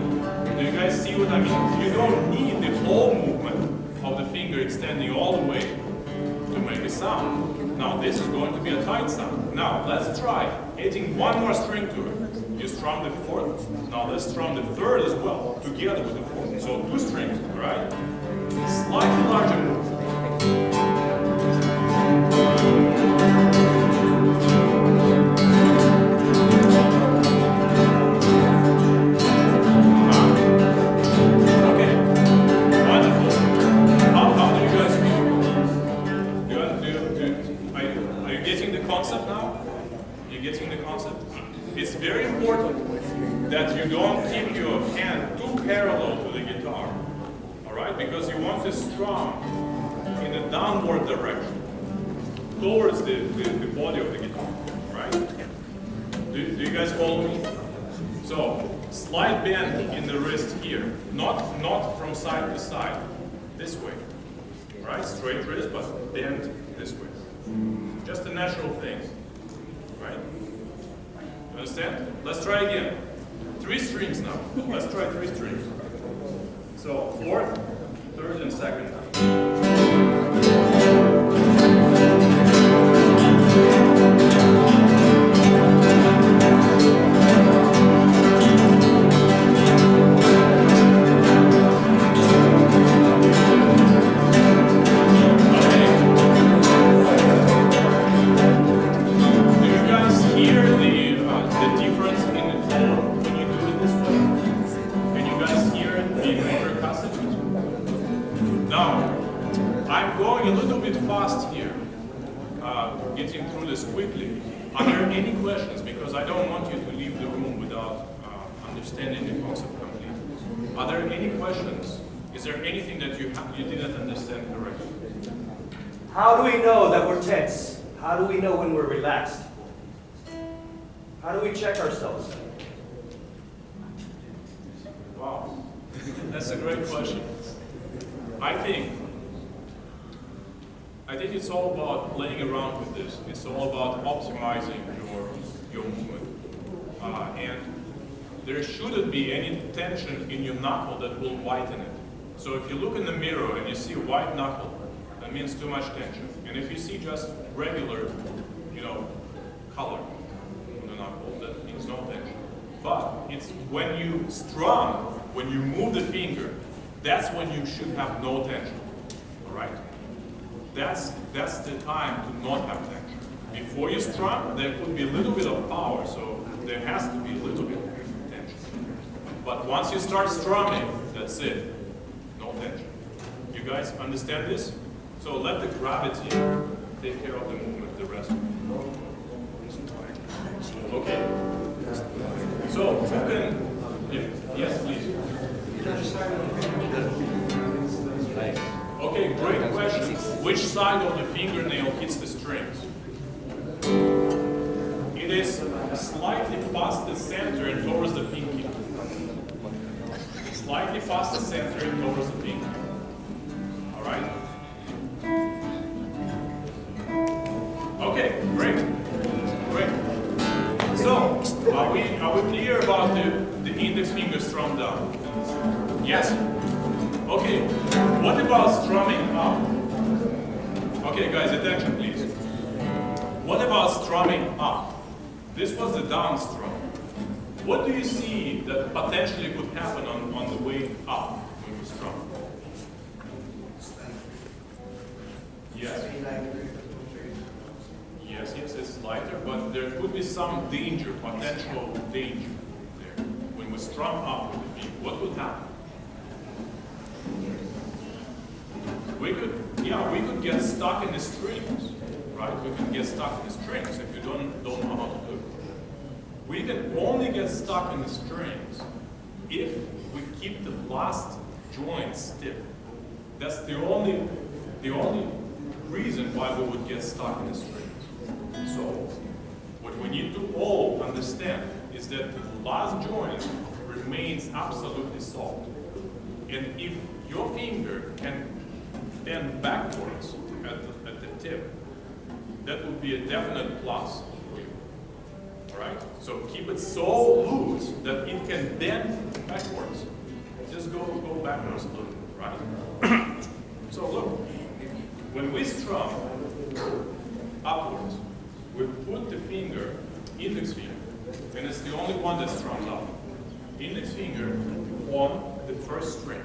You don't need the whole movement of the finger extending all the way be sound. Now this is going to be a tight sound. Now let's try adding one more string to it. You strum the fourth. Now let's strum the third as well, together with the fourth. So 2 strings, all right? Slightly larger move. It's very important that you don't keep your hand too parallel to the guitar, all right? Because you want to strum in a downward direction towards the body of the guitar, right? Do you guys follow me? So, slight bend in the wrist here, not from side to side, this way, all right? Straight wrist, but bend this way. Just a natural thing, right? Understand? Let's try again. 3 strings now. Let's try 3 strings. So 4th, 3rd, and 2nd. Getting through this quickly. Are there any questions? Because I don't want you to leave the room without understanding the concept completely. Are there any questions? Is there anything that you didn't understand correctly? How do we know that we're tense? How do we know when we're relaxed? How do we check ourselves? Wow, that's a great question. I think it's all about playing around with this. It's all about optimizing your movement. And there shouldn't be any tension in your knuckle that will whiten it. So if you look in the mirror and you see a white knuckle, that means too much tension. And if you see just regular, color on the knuckle, that means no tension. But it's when you strum, when you move the finger, that's when you should have no tension. All right? That's the time to not have tension. Before you strum, there could be a little bit of power, so there has to be a little bit of tension. But once you start strumming, that's it. No tension. You guys understand this? So let the gravity take care of the movement, the rest. Okay. So who can? Yes, please. Okay, great question. Which side of the fingernail hits the strings? It is slightly past the center and towards the pinky. Slightly past the center and towards the pinky. All right? Okay, great. Great. So, are we clear about the index finger strum down? Yes? Okay, what about strumming up? Okay, guys, attention please. What about strumming up? This was the down strum. What do you see that potentially could happen on the way up when you strum? Yes. Yes, it's lighter, but there could be some danger, potential danger there. When we strum up with the beat, what would happen? We could get stuck in the strings, right? We could get stuck in the strings if you don't know how to do it. We can only get stuck in the strings if we keep the last joint stiff. That's the only reason why we would get stuck in the strings. So, what we need to all understand is that the last joint remains absolutely soft. And if your finger can bend backwards at the tip, that would be a definite plus for you. Alright? So keep it so loose that it can bend backwards. Just go backwards a little bit, right? So look, when we strum, one that strums up. Index finger on the first string.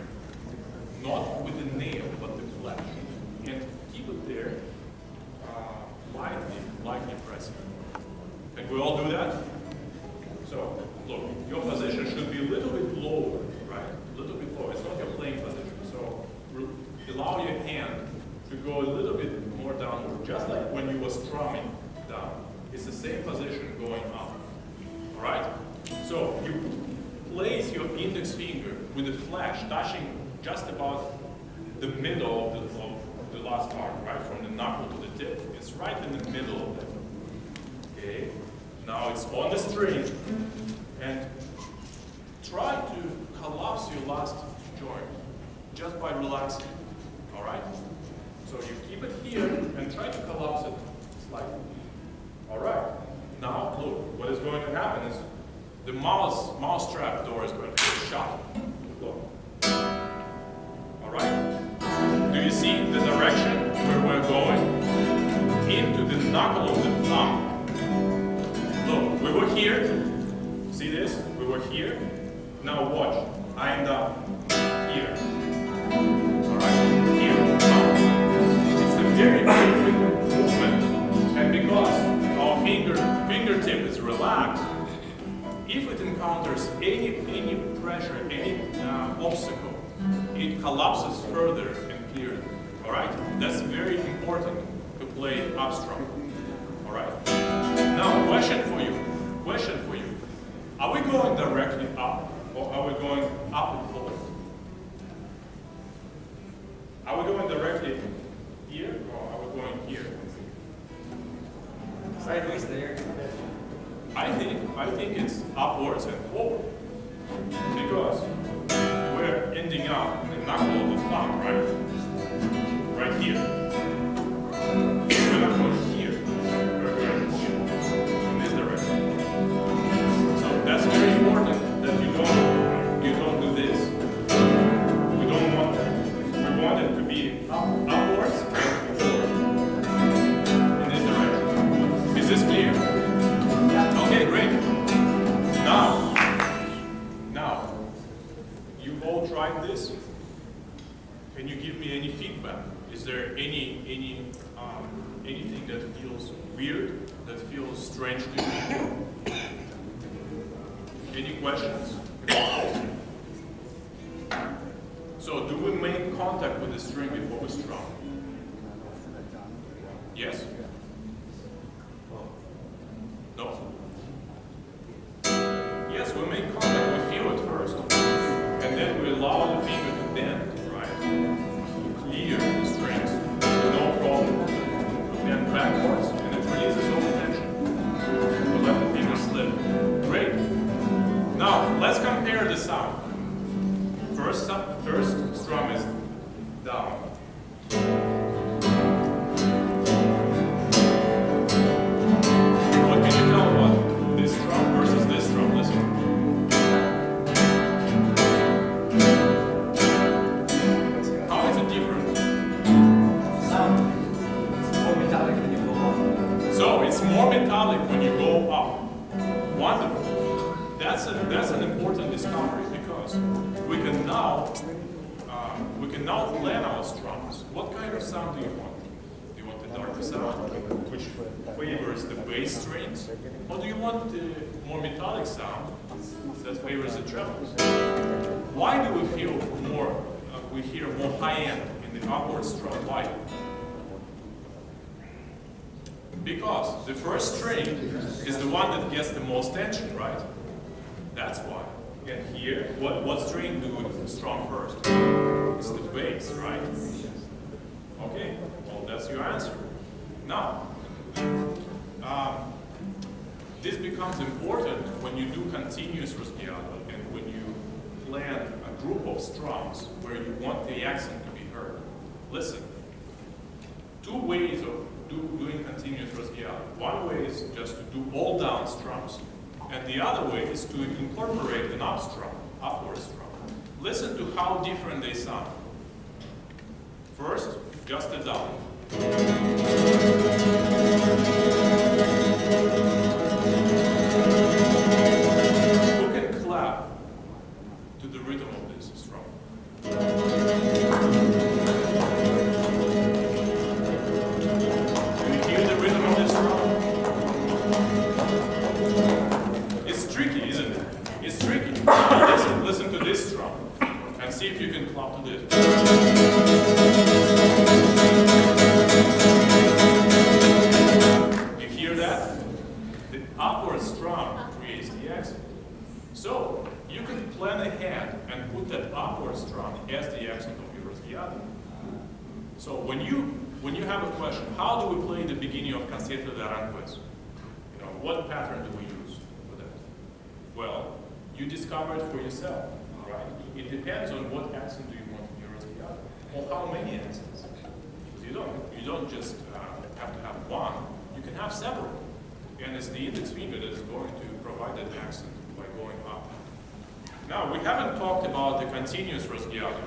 Not with the nail, but the flash. And keep it there, lightly pressing. Can we all do that? So, look, your position should be a little bit lower, right? A little bit lower. It's not your playing position. So, allow your hand to go a little bit more downward, just like when you were strumming down. It's the same position going up. All right? So, you place your index finger with the flash touching just about the middle of the last part, right? From the knuckle to the tip. It's right in the middle of it. Okay? Now it's on the string. And try to collapse your last joint just by relaxing. All right? So you keep it here and try to collapse it slightly. All right. Now look, what is going to happen is the mouse trap door is going to get shut. Look. All right. Do you see the direction where we're going? Into the knuckle of the thumb. Look, we were here. See this? We were here. Now watch. I end up here. All right. Here. Now. It's a very quick movement, and because our fingertip is relaxed, if it encounters any pressure, any obstacle, it collapses further and clearly. All right? That's very important to play upstrum. All right? Now, question for you. Are we going directly up, or are we going up and forward? Are we going directly here, or are we going here? Sideways there. I think it's upwards and forward. Because we're ending up in the knuckle of the thumb, right? Right here. We're not going here. We're going here. In this direction. So that's very important that you don't do this. We don't want that. We want it to be upwards and forward. In this direction. Is this clear? Okay, great. Now, you all tried this. Can you give me any feedback? Is there anything that feels weird, that feels strange to you? Any questions? So, do we make contact with the string before we strum? Yes? No? Yes, we make contact, we feel it first. And then we allow the finger to bend, right? To clear the strings. No problem. We bend backwards and it releases all the tension. We let the finger slip. Great. Now, let's compare the sound. First strum is down. What can you tell about this drum versus this drum? Listen. How is it different? Sound. It's more metallic when you go up. So it's more metallic when you go up. Wonderful. That's an important discovery because we can now plan our strums. What kind of sound do you want? Do you want the darker sound, which favors the bass strings, or do you want the more metallic sound that favors the trebles? Why do we feel more? We hear more high end in the upward strum. Why? Because the first string is the one that gets the most tension, right? That's why. And here, what string do we strum first? It's the bass, right? Okay, well that's your answer. Now, this becomes important when you do continuous rusciato and when you plan a group of strums where you want the accent to be heard. Listen, two ways of doing continuous rusciato. One way is just to do all down strums, and the other way is to incorporate an upward strum. Listen to how different they sound. First, just a down. ahead and put that upward strum as the accent of your rasguiado. So when you have a question, how do we play the beginning of Concierto de Aranjuez? You know, what pattern do we use for that? Well, you discover it for yourself, right? It depends on what accent do you want in your rasguiado, or how many accents. You don't just have to have one. You can have several, and it's the index finger that is going to provide that accent by going up. Now, we haven't talked about the continuous rasguiado.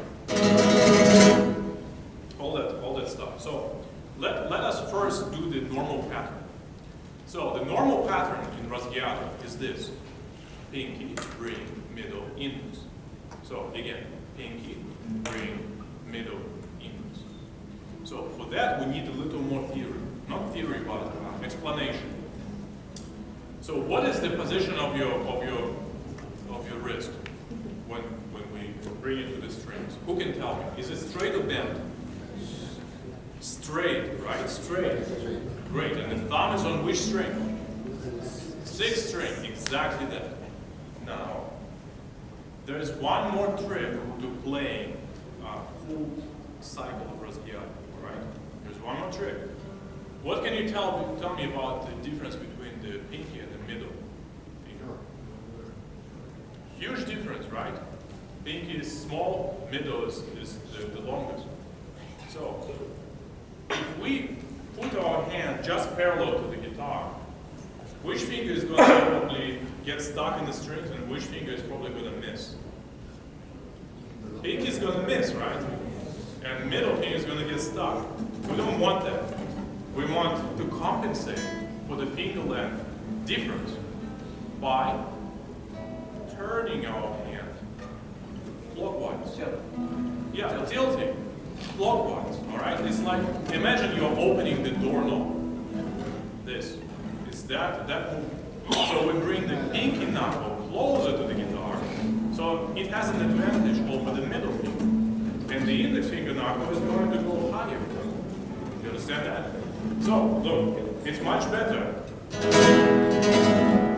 All that stuff. So let us first do the normal pattern. So the normal pattern in rasguiado is this: pinky, ring, middle, index. So again, pinky, ring, middle, index. So for that we need a little more theory. Not theory, but explanation. So what is the position of your wrist when we bring it to the strings? Who can tell me? Is it straight or bent? Straight, right? Straight. Great. And the thumb is on which string? Sixth string. Exactly that. Now, there is one more trick to playing a full cycle of rasguiado, right? There's one more trick. What can you tell me about the difference between the pinky and the middle finger? Huge difference, right? Pinky is small, middle is the longest. So, if we put our hand just parallel to the guitar, which finger is going to probably get stuck in the strings and which finger is probably going to miss? Pinky is going to miss, right? And middle finger is going to get stuck. We don't want that. We want to compensate for the finger length difference by turning our hand clockwise. Yeah, tilting clockwise, all right? It's like, imagine you're opening the doorknob. This. It's that movement. So we bring the pinky knuckle closer to the guitar, so it has an advantage over the middle finger. And the index finger knuckle is going to go higher. You understand that? So, look, it's much better.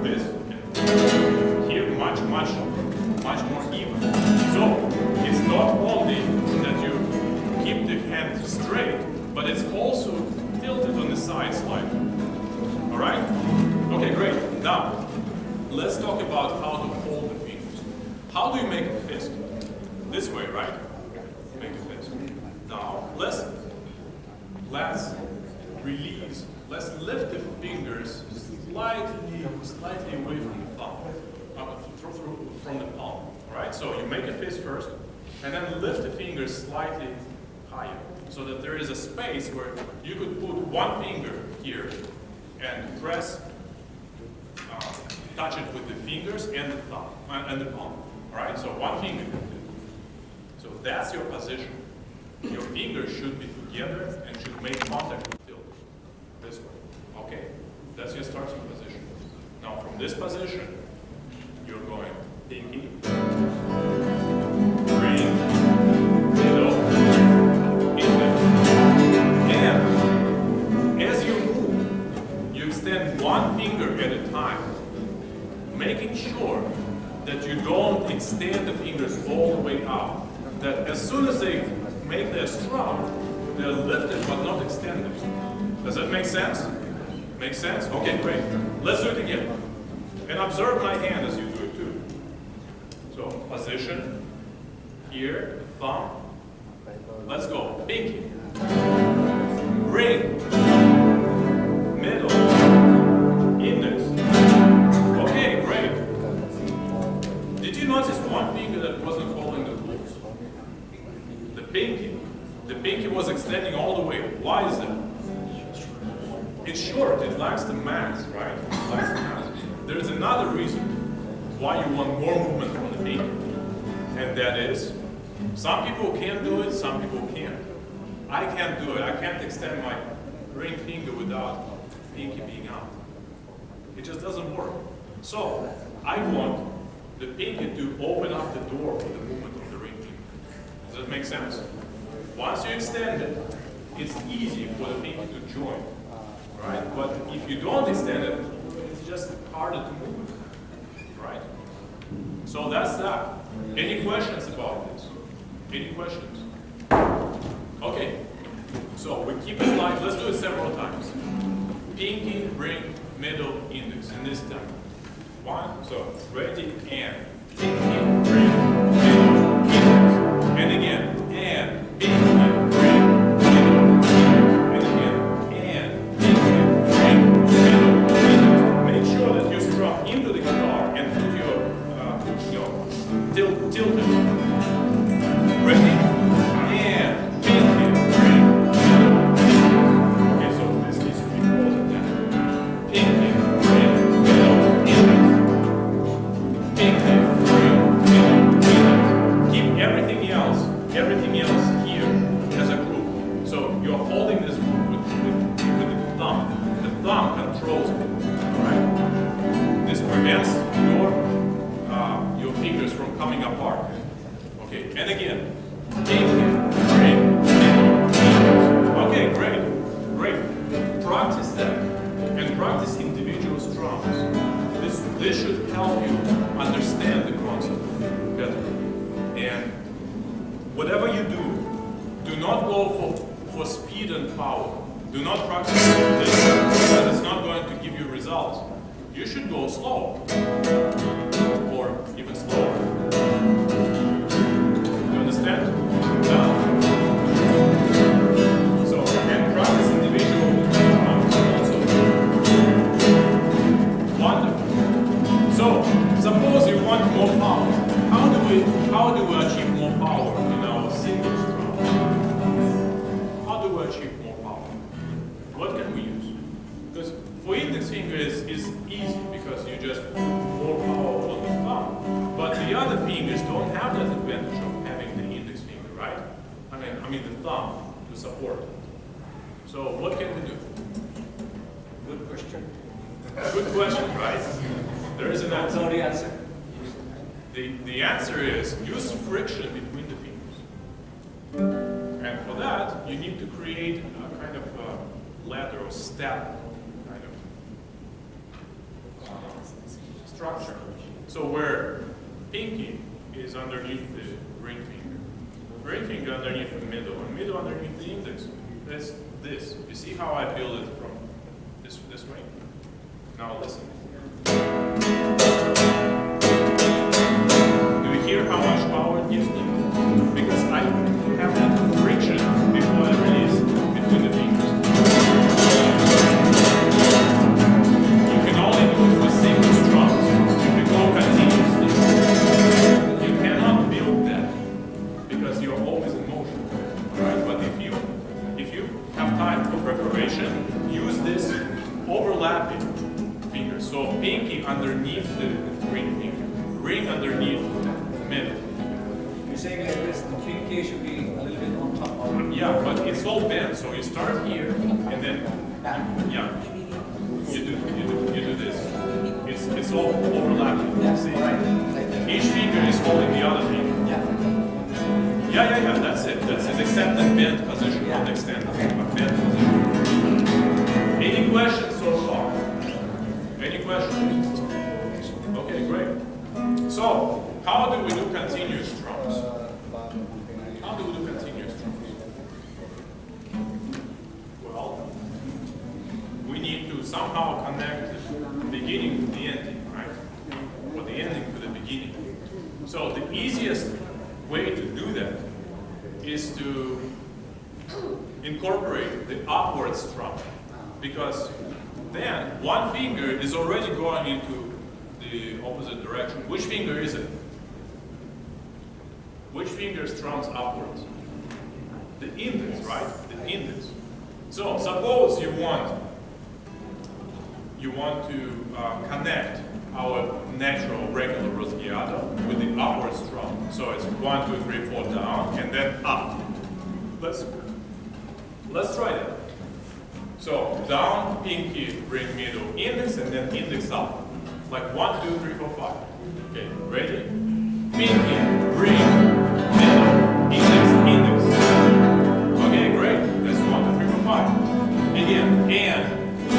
This, and here, much more even. So, it's not only that you keep the hand straight, but it's also tilted on the side slightly. Alright? Okay, great. Now, let's talk about how to hold the fingers. How do you make a fist? This way, right? Make a fist. Now, let's release. Let's lift the fingers slightly away from the thumb, from the palm. All right. So you make a fist first, and then lift the fingers slightly higher, so that there is a space where you could put one finger here and press, touch it with the fingers and the thumb and the palm. All right. So one finger. So that's your position. Your fingers should be together and should make contact with the tilt. This way. Okay? That's your starting position. Now from this position, you're going pinky, ring, middle, index. And as you move, you extend one finger at a time, making sure that you don't extend the fingers all the way out. That as soon as they make their strum, they're lifted but not extended. Does that make sense? Make sense? Okay, great. Let's do it again. And observe my hand as you do it too. So, position, here, thumb. Let's go. Pinky, ring, middle, index. Okay, great. Did you notice one finger that wasn't following the rules? The pinky. The pinky was extending all the way. Why is that? It's short. It lacks the mass, right? It lacks the mass. There is another reason why you want more movement from the pinky. And that is, some people can do it, some people can't. I can't do it. I can't extend my ring finger without pinky being out. It just doesn't work. So, I want the pinky to open up the door for the movement of the ring finger. Does that make sense? Once you extend it, it's easy for the pinky to join, right? But if you don't extend it, it's just harder to move, right? So that's that. Any questions about this? Any questions? Okay, so we keep it light. Let's do it several times. Pinky, ring, middle, index in this time. One, so ready, and pinky, ring, middle, index. And again, and pinky, ring, middle, index. And again, and pinky, ring, middle, index. Make sure that you strum into the guitar and put your tilted. Ready? And pinky, ring, middle, index. Okay, so this needs to be closer than pinky, ring, middle, index. Pinky, ring, middle, index. Keep everything else here as a group. So you're holding this group with the thumb. The thumb controls it. Alright? This prevents your fingers from coming apart. Okay, and again. Pinky, ring, middle, index. Okay, great. Practice that. And practice individual strums. This should help you understand the concept better. And whatever you do not go for speed and power. Do not practice this because it's not going to give you results. You should go slow or even slower. You understand? So, and practice individual also. Wonderful. So, suppose you want more power. How do we achieve more power in our single strum? How do we achieve more power? What can we use? Because for index finger is easy because you just more power on the thumb. But the other fingers don't have that advantage of having the index finger, right? I mean the thumb to support. So what can we do? Good question. Good question, right? There is an answer. What's the answer? The answer is use friction between the fingers. And for that, you need to create a kind of ladder or step kind of structure. So where pinky is underneath the ring finger underneath the middle, and middle underneath the index. That's this. You see how I build it from this way? Now listen. Do you hear how much power it gives me? Because I have that friction before I release between the fingers. You can only do it with single strums. If you go continuously, you cannot build that because you're always in motion. Right? But if you have time for preparation, use this overlapping fingers. So pinky underneath the ring finger, ring underneath the middle. You're saying like this, the pinky should be a little bit on top of it. Yeah, but it's all bent. So you start here and then you do this. It's all overlapping. See? Each finger is holding the other finger. Yeah. That's it. Except the bent position, not extended. But bent position. Any questions so far? Any questions? Okay, great. So, how do we do continuous strums? How do we do continuous strums? Well, we need to somehow connect the beginning to the ending, right? Or the ending to the beginning. So the easiest way to do that is to incorporate the upward strum, because then one finger is already going into the opposite direction. Which finger is it? Which finger strums upwards? The index, right? The index. So suppose you want to connect our natural regular rosgiato with the upward strum. So it's 1, 2, 3, 4 down and then up. Let's try that. So down, pinky, ring, middle, index, and then index up. Like 1, 2, 3, 4, 5. Okay, ready? Pinky, ring, middle, index. Okay, great. That's 1, 2, 3, 4, 5. Again, and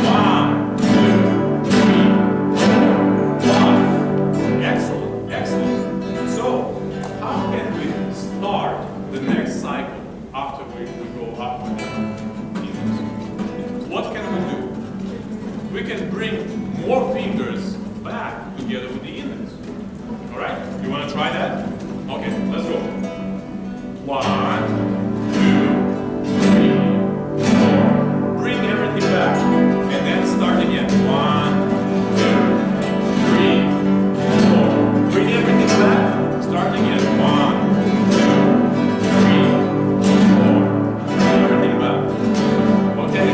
1, 2, 3, 4, 5. Excellent. So we can bring more fingers back together with the index. All right? You want to try that? Okay, let's go. 1, 2, 3, 4. Bring everything back, and then start again. 1, 2, 3, 4. Bring everything back. Start again. 1, 2, 3, 4. Bring everything back. Okay.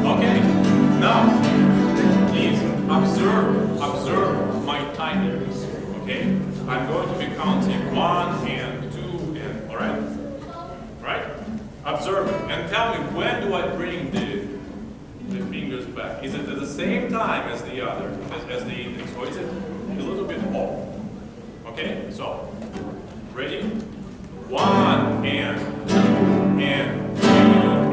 Okay. Now, please observe my timing. Okay. I'm going to be counting 1 and 2 and all right. Right? Observe it and tell me when do I bring the fingers back? Is it at the same time as the other, as the index, or is it a little bit off? Okay, so, ready? 1 and 2 and 3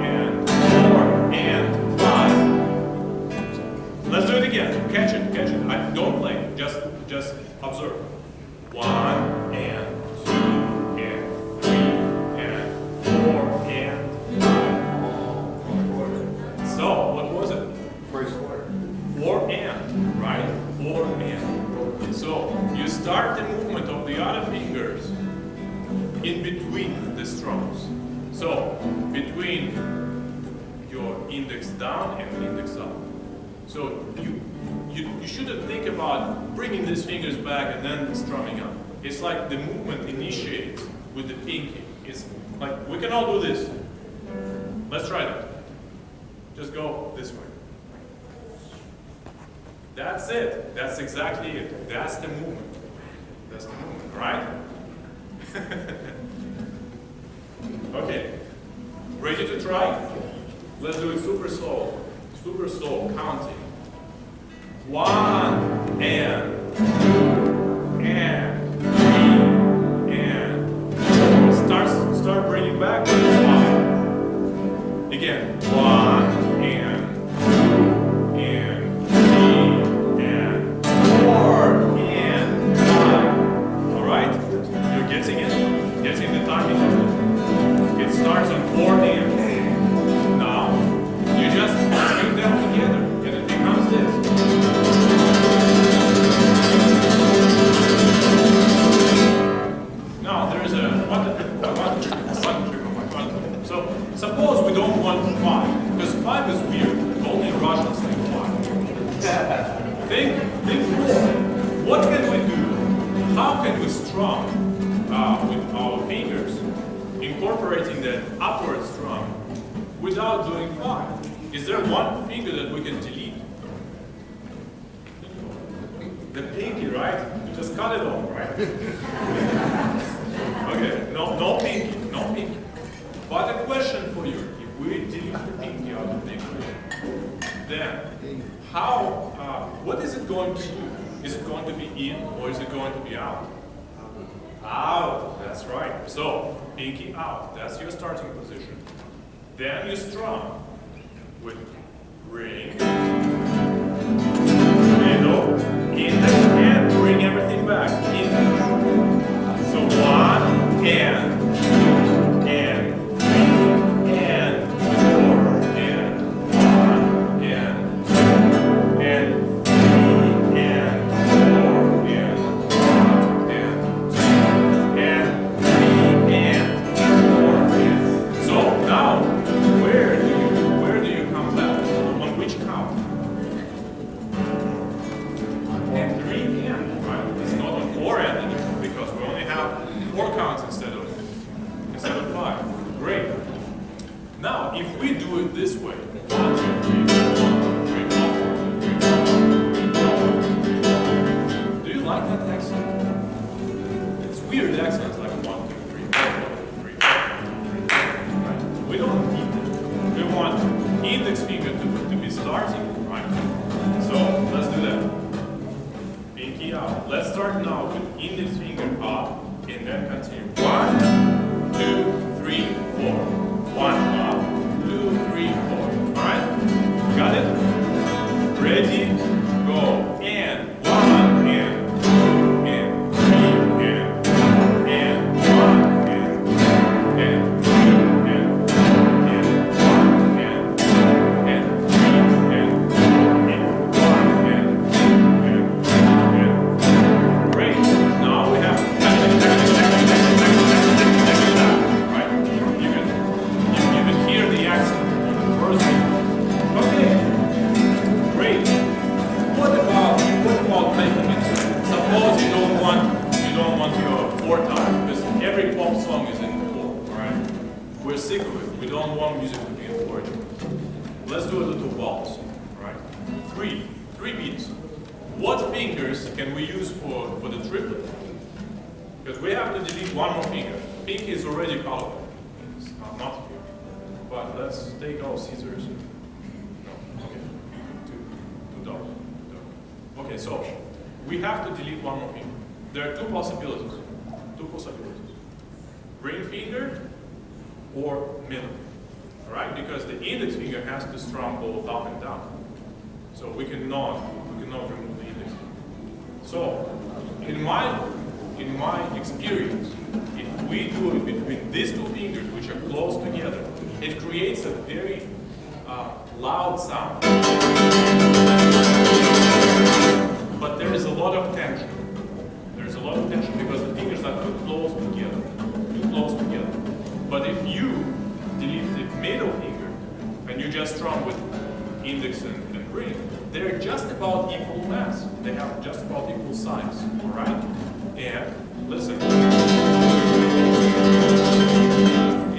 and 4 and 5. Let's do it again. Catch it. Don't play. Just observe. 1 and 2 and 3 and 4 and 5. So, what was it? First quarter. 4 and, right? 4 and. So, you start the movement of the other fingers in between the strums. So, between your index down and index up. So, you shouldn't think about bringing these fingers back and then strumming up. It's like the movement initiates with the pinky. It's like, we can all do this. Let's try that. Just go this way. That's it. That's exactly it. That's the movement. That's the movement, right? Okay. Ready to try? Let's do it super slow. Super slow, counting. 1 and 2 and 3 and 4. Start bringing back. 5. Again. 1 and 2 and 3 and 4 and 5. All right? You're getting it? Getting the timing of it? It starts on 4 and. Now, you just string them together and it becomes this. Now, there is a one. So, suppose we don't want 5, because 5 is weird. Only Russians think 5. Think 4. What can we do? How can we strum with our fingers, incorporating that upward strum without doing 5? Is there one finger that we can delete? The pinky, right? You just cut it off, right? Okay, no pinky, no pinky. But a question for you: if we delete the pinky out of the equation, then what is it going to do? Is it going to be in or is it going to be out? Out, that's right. So, pinky out, that's your starting position. Then you strum with ring, middle, index, and bring everything back. Index. So 1 and 2 and 3 and 4 and 1 and 2 and 3 and 4 and 1 and 2 and 3 and 4 and. So now, where do you come back? On which count? On 3 and, right? It's not on 4 and anymore because we only have 4 counts instead of 5. Great. Now, if we do it this way, 1, 2, 3, 4, 3, 4, 3, 4, 3, 4. Do you like that accent? It's weird accents like 1, 2, 3, 4, 3, 4, 3, 4. Right? We don't need that. We want index finger to be starting, right? So let's do that. Pinky out. Let's start now with index finger up and then continue. 1, 2, 3, 4. 1 up, 2, 3, 4. Alright? Got it? Ready? Go. And 1 and 2 and 3 and 4 and 1 and 2 and 3 and 4 and 5 don't want music to be in 4/8. Let's do a little waltz, right? Three beats. What fingers can we use for the triplet? Because we have to delete one more finger. Pink is already colored. It's not here. But let's take our scissors. No, okay. Too dark. Okay, so we have to delete one more finger. There are two possibilities. Ring finger or middle. Alright? Because the index finger has to strum both up and down. So we cannot remove the index finger. So in my experience, if we do it between these two fingers, which are close together, it creates a very loud sound. But there is a lot of tension. There's a lot of tension because the fingers are too close together. But if you delete the middle finger and you just strum with index and ring, they're just about equal mass. They have just about equal size. Alright? And listen.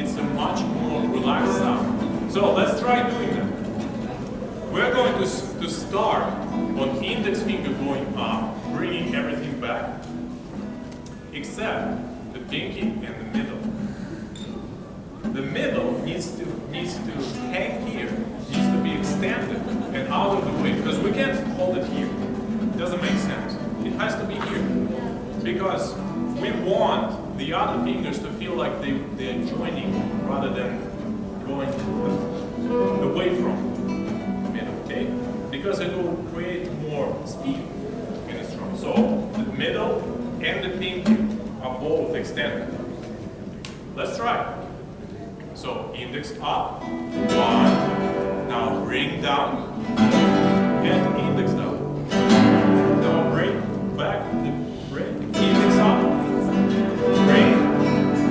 It's a much more relaxed sound. So let's try doing that. We're going to start on index finger going up, bringing everything back, except the pinky and the middle. The middle needs to hang here, needs to be extended and out of the way, because we can't hold it here. It doesn't make sense. It has to be here, because we want the other fingers to feel like they're joining rather than going away from the middle, okay? Because it will create more speed in the strum. So the middle and the pinky are both extended. Let's try. So index up, 1, now ring down, and index down. Now bring back the ring, index up, ring,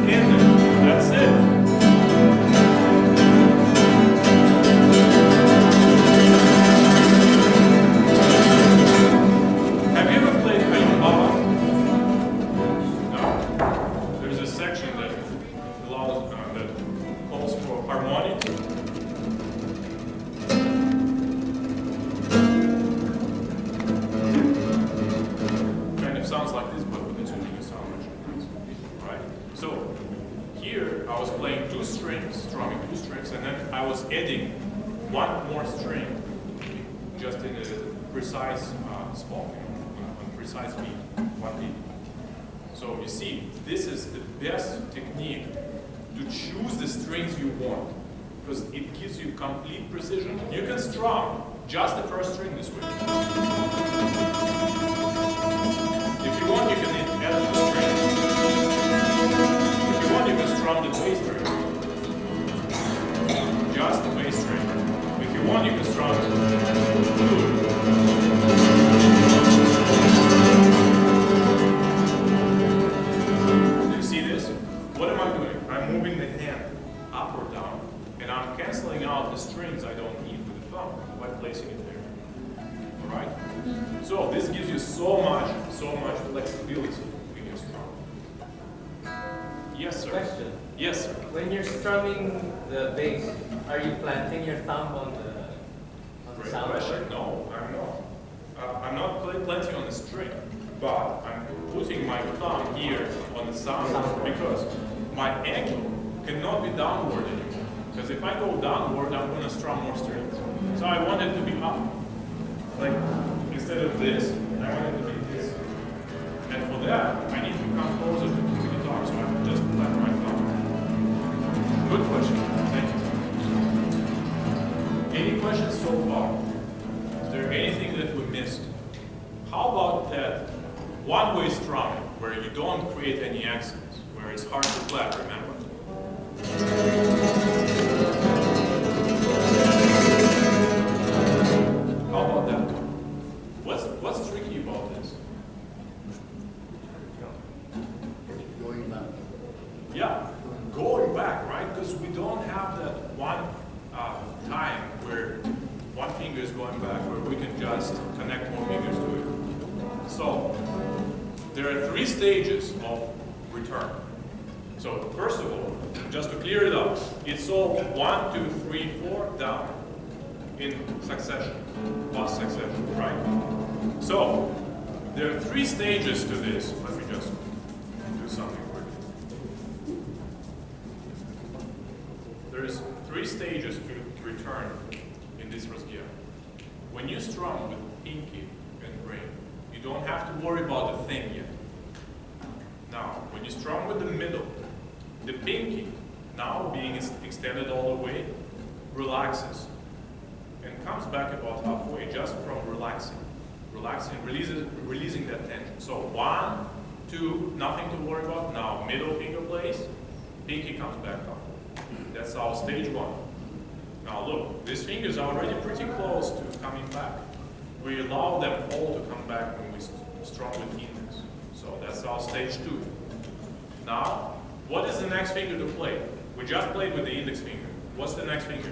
index. That's it. Have you ever played Baba? No. There's a section that allows that calls for harmonics. Kind of sounds like this, but with the tuning it sounds much nicer. Right? So here I was playing 2 strings, strumming 2 strings, and then I was adding 1 more string just in a precise spot, on precise beat, 1 beat. So you see, this is the best technique to choose the strings you want, because it gives you complete precision. You can strum just the first string this way. If you want, you can add 2 strings. If you want, you can strum the bass string. Just the bass string. If you want, you can strum it. Do you see this? What am I doing? I'm moving the hand up or down, and I'm canceling out the strings I don't need with the thumb by placing it there. Alright? So this gives you so much flexibility in your strum. Yes, sir. Question. Yes, sir. When you're strumming the bass, are you planting your thumb on the Great sound question. board? No, I'm not. I'm not planting on the string, but I'm putting my thumb here on the sound because my ankle cannot be downward anymore. Because if I go downward, I'm going to strum more strings. So I want it to be up. Like, instead of this, I want it to be this. And for that, I need to come closer to the guitar, so I just plant my thumb. Good question. Thank you. Any questions so far? Is there anything that we missed? How about that one-way strumming, where you don't create any accents, where it's hard to play, remember? How about that? What's tricky about this? Going back. Yeah, going back, right? Because we don't have that one time where one finger is going back, where we can just connect more fingers to it. So there are 3 stages of return. So first of all, just to clear it up, it's all 1, 2, 3, 4 down in succession, fast succession, right? So there are 3 stages to this. Let me just do something quick. There's 3 stages to return in this rasguia. When you strum with pinky and ring, you don't have to worry about the thing yet. Now, when you strum with the middle, the pinky, now being extended all the way, relaxes and comes back about halfway just from relaxing, releasing that tension. So 1, 2, nothing to worry about. Now middle finger plays, pinky comes back up. That's our stage 1. Now look, these fingers are already pretty close to coming back. We allow them all to come back when we strum with index. So that's our stage 2. Now, what is the next finger to play? We just played with the index finger. What's the next finger?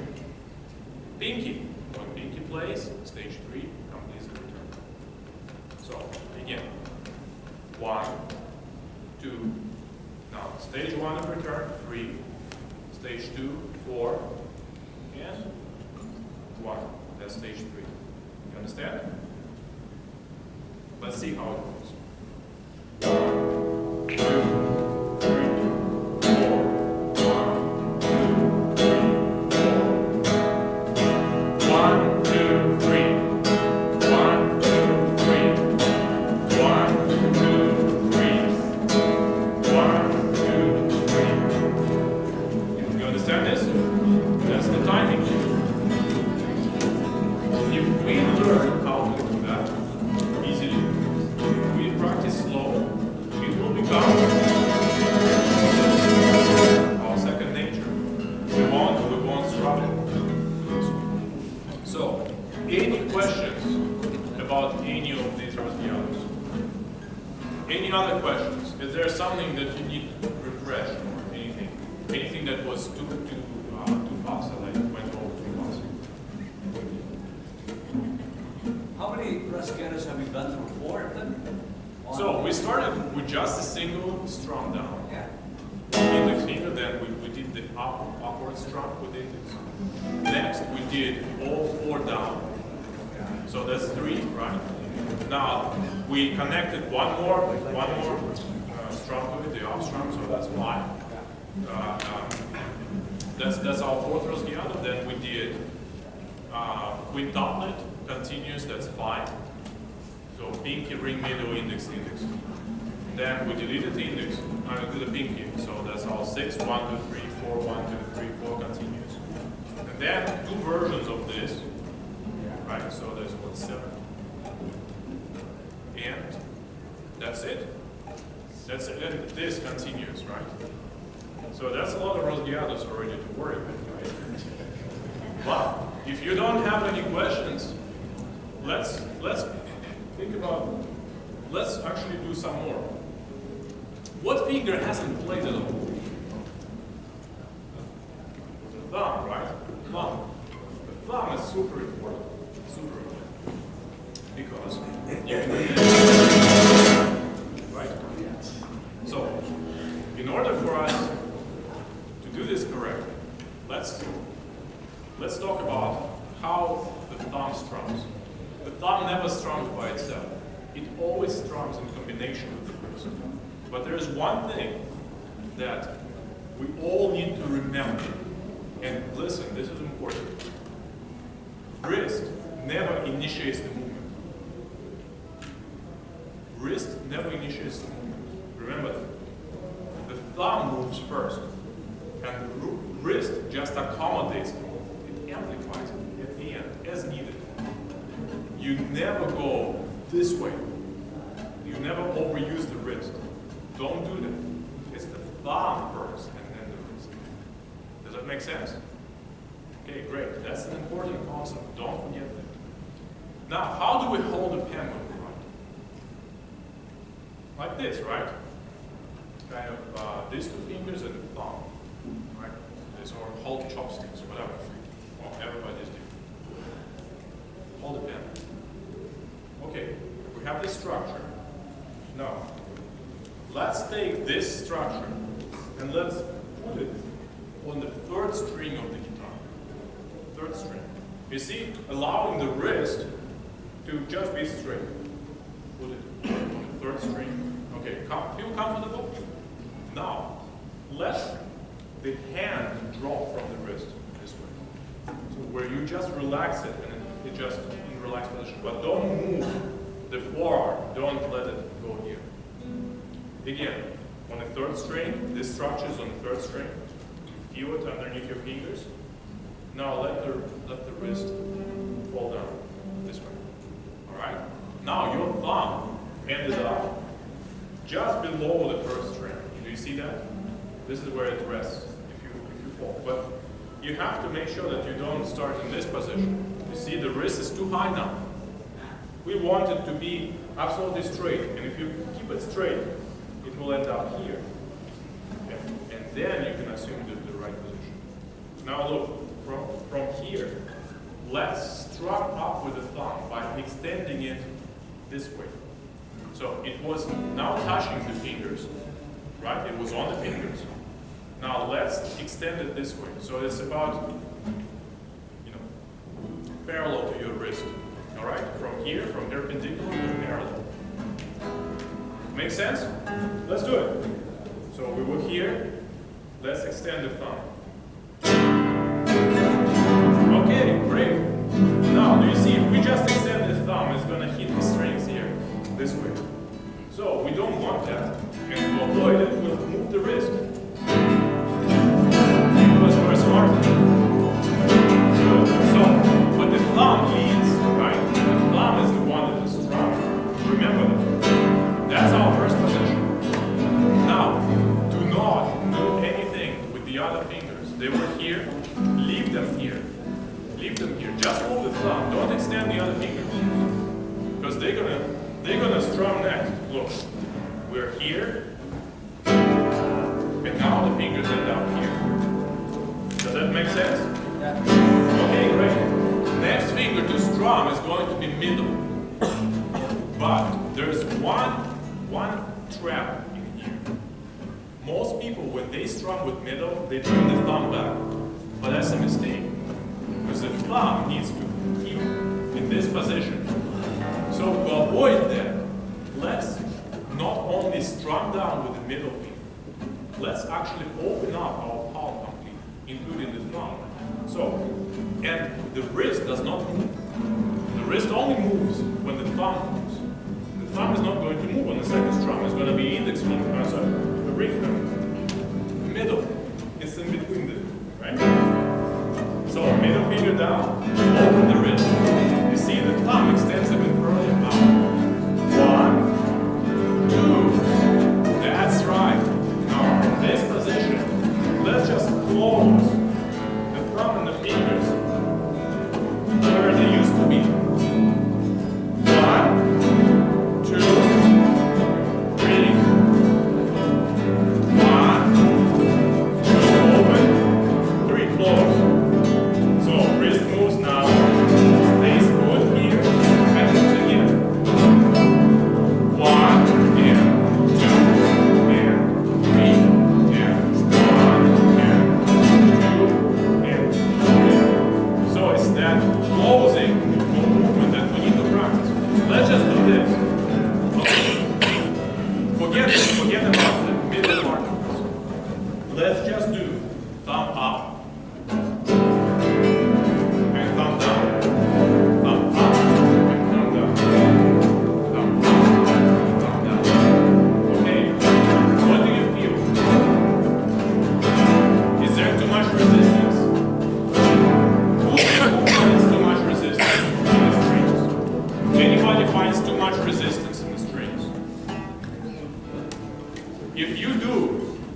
Pinky. When pinky plays, stage 3 completes the return. So, again, 1, 2, now stage 1 of return, 3, stage 2, 4, and 1. That's stage 3. You understand? Let's see how it goes. 1, 2, 3, 4. 1, 2, 3. 1, 2, 3. 1, 2, 3. 1, 2, 3. You understand this? That's the timing. If we learn how to do that easily, we practice slow, it will become our second nature. We won't struggle. So, any questions about any of these rasguiados? Any other questions? Is there something that you need to refresh or anything? Anything that was too fast that I went over too fast? How many rasguiados have you done through? 4 of them? So we started with just a single strum down. Yeah. Index finger, then we did the upward strum with index. Next we did all 4 down. So that's 3, right? Now we connected one more strum to it, the up strum, so that's 5. That's our 4th rasguiado. Then we did quintuplet, continuous, that's 5. So pinky, ring, middle, index, index. Then we deleted the index, the pinky, so that's our 6, 1, 2, 3, 4, 1, 2, 3, 4 continuous. And then 2 versions of this, right? So there's 7. And that's it. That's it. And this continues, right? So that's a lot of rasguiados already to worry about, right? But if you don't have any questions, let's think about, let's actually do some more. What finger hasn't played at all? The thumb, right? Thumb. The thumb is super important. Super important. Because you can do this. Right? So, in order for us to do this correctly, let's talk about how the thumb strums. The thumb never strums by itself. It always strums in combination with the wrist. But there is one thing that we all need to remember. And listen, this is important. Wrist never initiates the movement. Wrist never initiates the movement. Remember that. The thumb moves first. And the wrist just accommodates the movement. It amplifies it at the end, as needed. You never go this way. You never overuse the wrist. Don't do that. It's the thumb first and then the wrist. Does that make sense? Okay, great. That's an important concept. Don't forget that. Now, how do we hold a pen when we write? Like this, right? Kind of these 2 fingers and the thumb. Right? This, or hold chopsticks, whatever. Well, everybody's different. Hold the pen. Okay, we have this structure. Now, let's take this structure and let's put it on the third string of the guitar. Third string. You see, allowing the wrist to just be straight. Put it on the third string. Okay, feel comfortable? Now, let the hand drop from the wrist this way. So where you just relax it and it just in relaxed position. But don't move the forearm. Don't let it go here. Again, on the third string, this structure is on the third string. Feel it underneath your fingers. Now let the wrist fall down this way. Alright? Now your thumb ended up just below the first string. Do you see that? This is where it rests if you fall. But you have to make sure that you don't start in this position. You see the wrist is too high now. We want it to be absolutely straight. And if you keep it straight, it will end up here. Okay. And then you can assume the right position. Now look, from here, let's strum up with the thumb by extending it this way. So it was now touching the fingers, right? It was on the fingers. Now let's extend it this way. So it's about, parallel to your wrist. All right? From here, from perpendicular to parallel. Make sense? Let's do it. So we were here. Let's extend the thumb. Okay, great. Now, do you see, if we just extend the thumb, it's going to hit the strings here, this way. So, we don't want that. And to avoid it, we'll move the wrist. Because we're smart. Good. So, but the thumb leads, right? The thumb is the one that is strong. Remember that. That's our first position. Now, do not do anything with the other fingers. They were here. Leave them here. Leave them here. Just move the thumb. Don't extend the other fingers. Because they're gonna strum next. Look. We're here. And now the fingers end up here. Does that make sense? Yeah. Okay, great. Next finger to strum is going to be middle. But there's one trap in here. Most people, when they strum with middle, they turn the thumb back. But that's a mistake. Because the thumb needs to keep in this position. So to avoid that, let's not only strum down with the middle finger, let's actually open up our palm completely, including the thumb. So, and the wrist does not move. The wrist only moves when the thumb moves. The thumb is not going to move on the second strum. It's going to be index finger, the ring finger. The middle, it's in between the, right? So middle finger down, open the wrist. You see the thumb extends a bit further out. 1, 2. That's right. Now from this position, let's just close the thumb and the fingers where they used to be. 1, 2, 3. 1, 2, open, 3, close. So wrist moves now, stays put here, and moves again. 1 and 2 and 3 and 1 and 2 and 3. So it's that closing movement that we need to practice. Let's just do this. Okay. Forget about the middle part. Let's just do thumb up.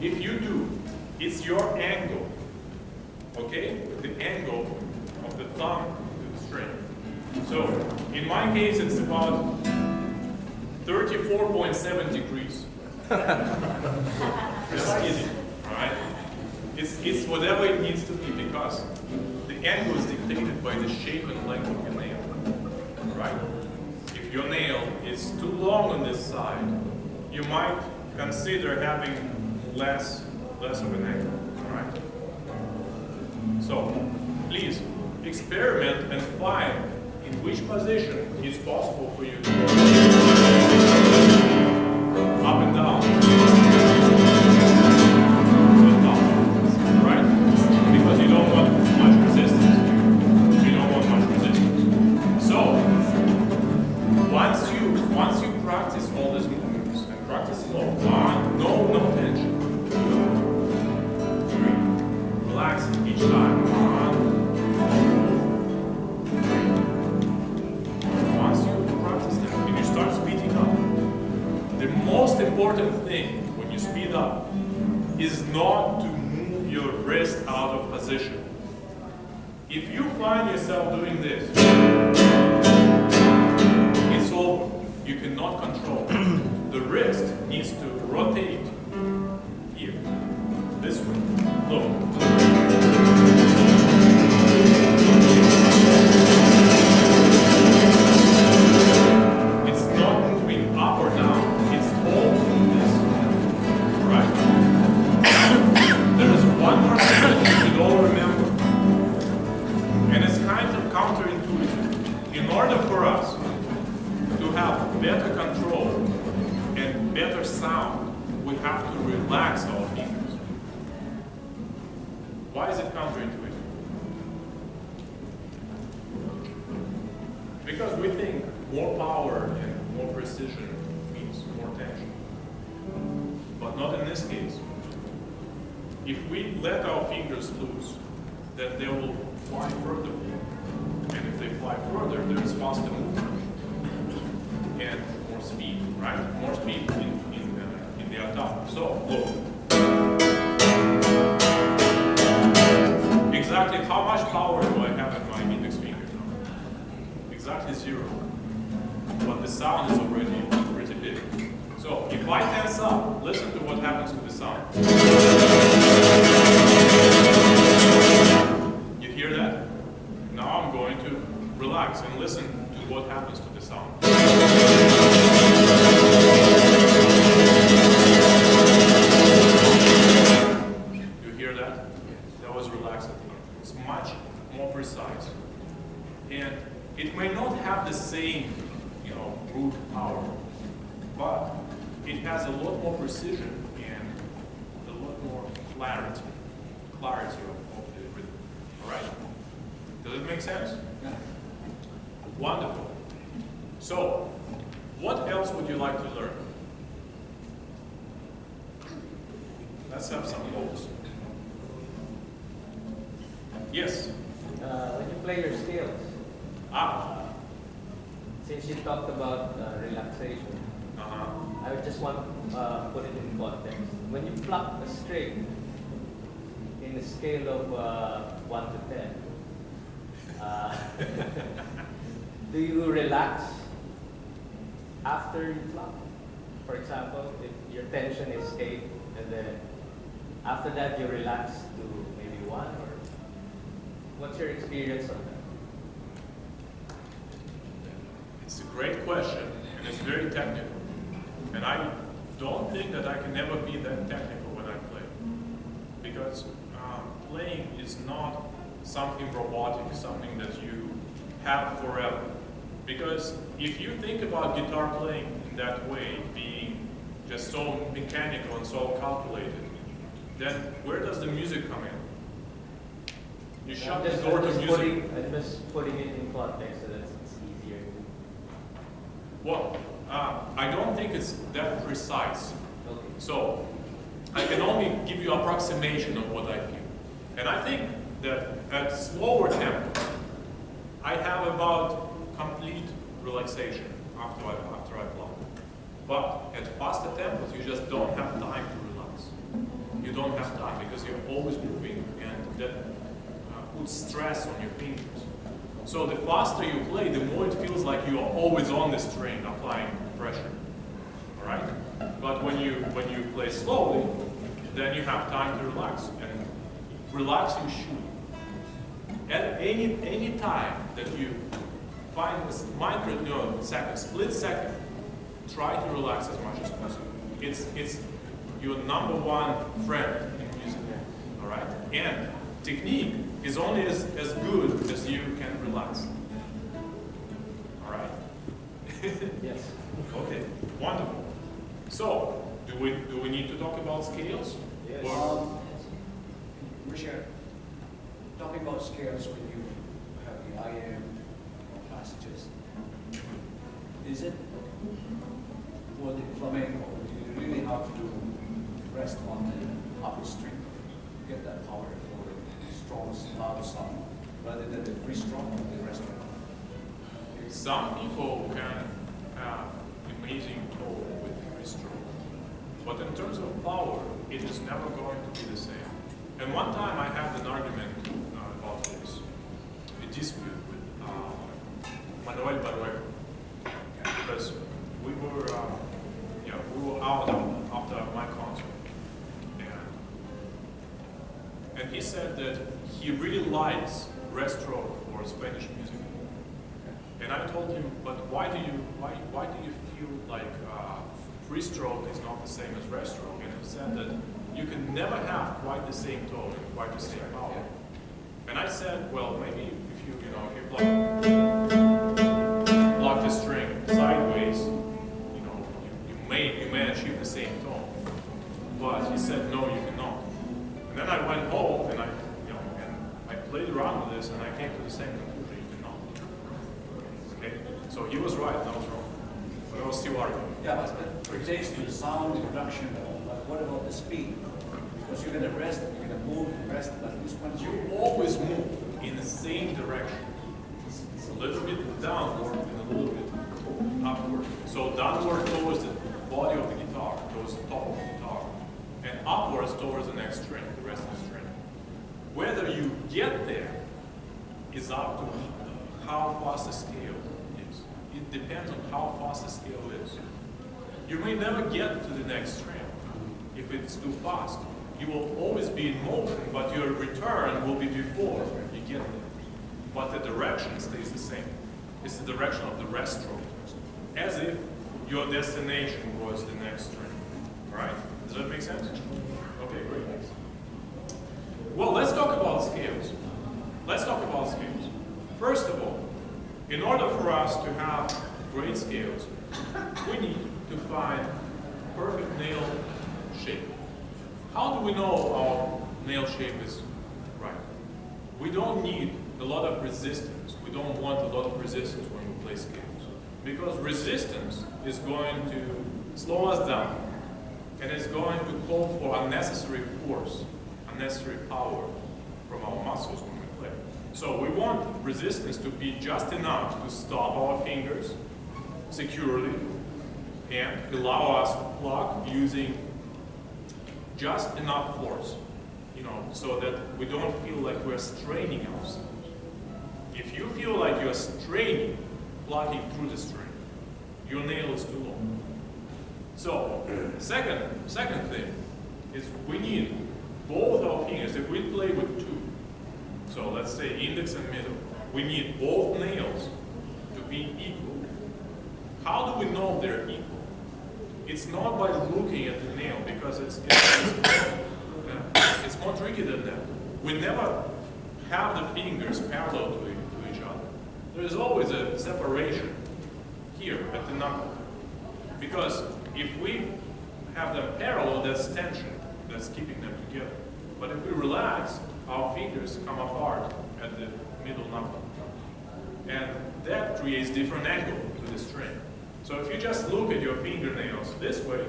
If you do, it's your angle, okay? The angle of the thumb to the string. So, in my case, it's about 34.7 degrees. Just kidding, alright? It's whatever it needs to be because the angle is dictated by the shape and length of your nail, right? If your nail is too long on this side, you might consider having less of an angle, all right? So please experiment and find in which position it's possible for you to go up and down to the top, right? Because you don't want much resistance. You don't want much resistance. So once you practice all these movements and practice slow, no tension. 3. Relax each time. 1. Once you practice that and you start speeding up, the most important thing when you speed up is not to move your wrist out of position. If you find yourself doing this, it's over. You cannot control. The wrist needs to rotate here, this way. Look. It's not moving up or down. It's all this. Right? There is one more thing that you should all remember. And it's kind of counterintuitive. In order for us to have better control and better sound, we have to relax our fingers. Why is it counterintuitive? Because we think more power and more precision means more tension. But not in this case. If we let our fingers loose, then they will fly further. And if they fly further, there is faster movement and more speed, right? More speed in the attack. So, look. Exactly how much power do I have in my index finger now? Exactly 0. But the sound is already pretty big. So, if I tense up, listen to what happens to the sound. You hear that? Now I'm going to relax and listen to what happens to the sound. You hear that? That was relaxed at the end. It's much more precise. And it may not have the same, brute power, but it has a lot more precision and a lot more clarity of the rhythm. All right? Does it make sense? Yeah. Wonderful. So, what else would you like to learn? Let's have some goals. Yes? When you play your scales, since you talked about relaxation, I would just want to put it in context. When you pluck a string in a scale of 1 to 10, do you relax after you pluck? For example, if your tension is 8, and then after that you relax to maybe 1, or what's your experience on that? It's a great question, and it's very technical. And I don't think that I can ever be that technical when I play. Because playing is not something robotic, something that you have forever. Because if you think about guitar playing in that way, being just so mechanical and so calculated, then where does the music come in? You shut the door to music. I'm just putting it in context so that it's easier. Well, I don't think it's that precise. Okay. So I can only give you approximation of what I feel. And I think that at slower tempo, I have about complete relaxation after I plug. But at faster tempos, you just don't have time to relax. You don't have time because you're always moving, and that puts stress on your fingers. So the faster you play, the more it feels like you are always on the string, applying pressure. All right? But when you play slowly, then you have time to relax. And relax you should. At any time that you find a split second, try to relax as much as possible. It's your #1 friend in music. All right? And technique is only as good as you can relax. All right? Yes. Okay, wonderful. So, do we need to talk about scales? Yes. Or- Richard, talking about scales when you have the IM or passages, is it for the flamenco, do you really have to rest on the upper string to get that power for the strong, loud song, rather than the free strong of the rest of it? Some people can have amazing tone with free stroke, but in terms of power, it is never going to be the same. And one time I had an argument about this, a dispute with Manuel Barueco, because we were out after my concert, and he said that he really likes rest stroke for Spanish music. And I told him, but why do you feel like free stroke is not the same as rest stroke? And he said that you can never have quite the same tone and quite the same power. And I said, well, maybe if you block the string sideways, you may achieve the same tone. But he said, no, you cannot. And then I went home and I played around with this and I came to the same conclusion: you cannot. Okay, so he was right, and I was wrong. But I was still arguing. Yeah, but it pertains to the sound production, but what about the speed? Because you're going to rest, you're going to move, rest, but this one You always move in the same direction. A little bit downward and a little bit upward. So downward towards the body of the guitar, towards the top of the guitar, and upwards towards the next string, the rest of the string. Whether you get there is up to how fast the scale is. It depends on how fast the scale is. You may never get to the next string if it's too fast. You will always be in motion, but your return will be before you get there. But the direction stays the same. It's the direction of the rest stroke, as if your destination was the next string. Right? Does that make sense? Okay, great. Well, let's talk about scales. Let's talk about scales. First of all, in order for us to have great scales, we need to find perfect nail shape. How do we know our nail shape is right? We don't need a lot of resistance. We don't want a lot of resistance when we play scales, because resistance is going to slow us down, and it's going to call for unnecessary force, unnecessary power from our muscles when we play. So we want resistance to be just enough to stop our fingers securely and allow us to pluck using just enough force, so that we don't feel like we're straining ourselves. If you feel like you're straining, plucking through the string, your nail is too long. So, second thing is we need both our fingers. If we play with two, so let's say index and middle, we need both nails to be equal. How do we know they're equal? It's not by looking at the nail, because it's more tricky than that. We never have the fingers parallel to each other. There is always a separation here at the knuckle. Because if we have them parallel, that's tension that's keeping them together. But if we relax, our fingers come apart at the middle knuckle. And that creates different angle to the string. So if you just look at your fingernails this way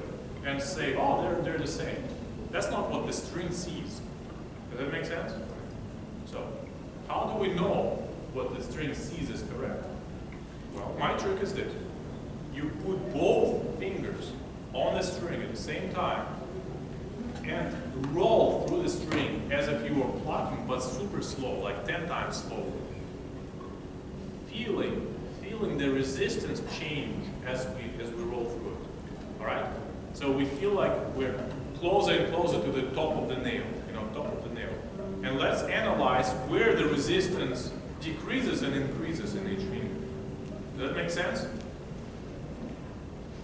and say, oh, they're the same, that's not what the string sees. Does that make sense? So how do we know what the string sees is correct? Well, my trick is this. You put both fingers on the string at the same time and roll through the string as if you were plucking, but super slow, like 10 times slower. Feeling the resistance change as we roll through it. All right? So we feel like we're closer and closer to the top of the nail, top of the nail. And let's analyze where the resistance decreases and increases in each finger. Does that make sense?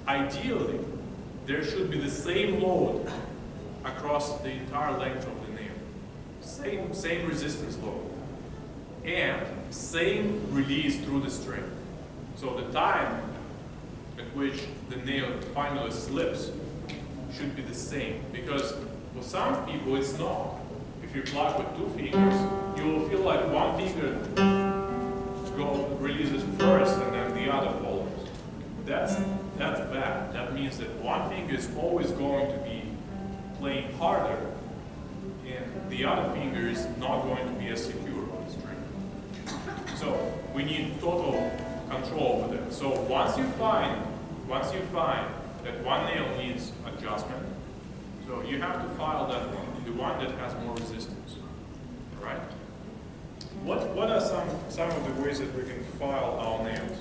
Ideally, there should be the same load across the entire length of the nail. same resistance load, and same release through the string. So the time at which the nail finally slips should be the same, because for some people it's not. If you pluck with 2 fingers, you will feel like one finger releases first and then the other follows. That's bad. That means that one finger is always going to be playing harder and the other finger is not going to be as secure on the string. So we need total control over that. So once you find that one nail needs adjustment, so you have to file that one, the one that has more resistance. All right? What are some of the ways that we can file our nails?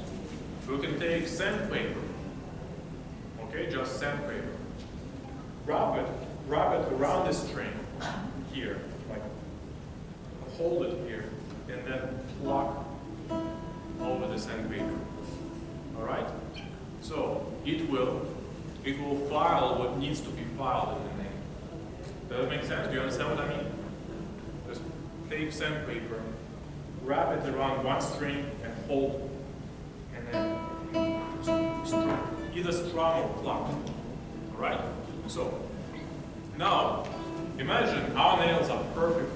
We can take sandpaper, okay, just sandpaper. Rub it around the string here, like hold it here, and then pluck over the sandpaper. All right? So it will file what needs to be filed in the nail. Does that make sense? Do you understand what I mean? Just take sandpaper, wrap it around one string and hold, and then either strum or pluck. All right? So now imagine our nails are perfect.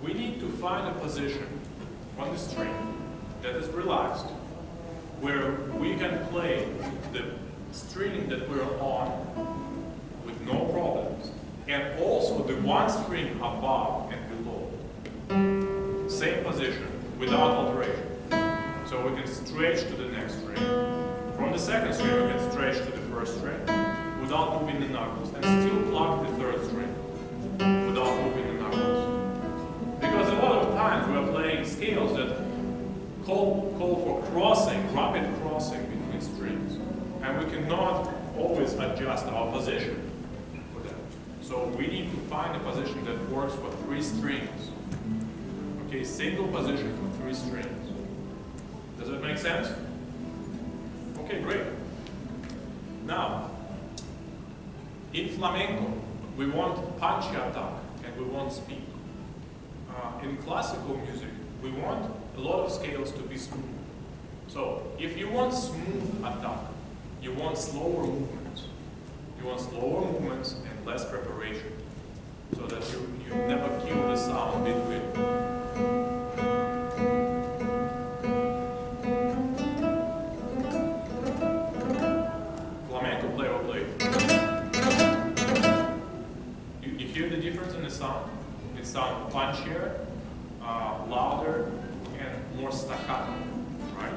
We need to find a position on the string that is relaxed, where we can play the string that we're on with no problems, and also the one string above and below. Same position, without alteration. So we can stretch to the next string. From the second string, we can stretch to the first string without moving the knuckles, and still pluck the third string without moving the knuckles. Because a lot of times we are playing scales that call for crossing, rapid crossing between strings, and we cannot always adjust our position for that. So we need to find a position that works for 3 strings. Okay, single position for 3 strings. Does that make sense? Okay, great. Now, in flamenco, we want punchy attack and we want speed. In classical music, we want a lot of scales to be smooth. So, if you want smooth attack, you want slower movements. You want slower movements and less preparation, so that you never kill the sound between. Flamenco player will play. You hear the difference in the sound? It sounds punchier, louder, and more staccato, right?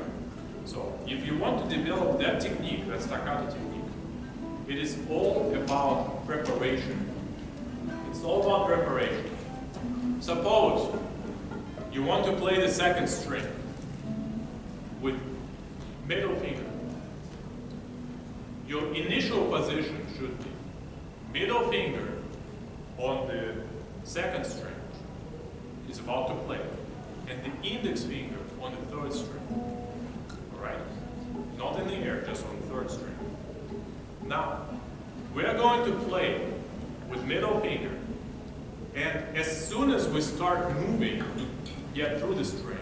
So if you want to develop that technique, that staccato technique, it is all about preparation. It's all about preparation. Suppose you want to play the second string with middle finger. Your initial position should be middle finger on the second string is about to play, and the index finger on the third string. All right? Not in the air, just on the third string. Now, we are going to play with middle finger, and as soon as we start moving to get through the string,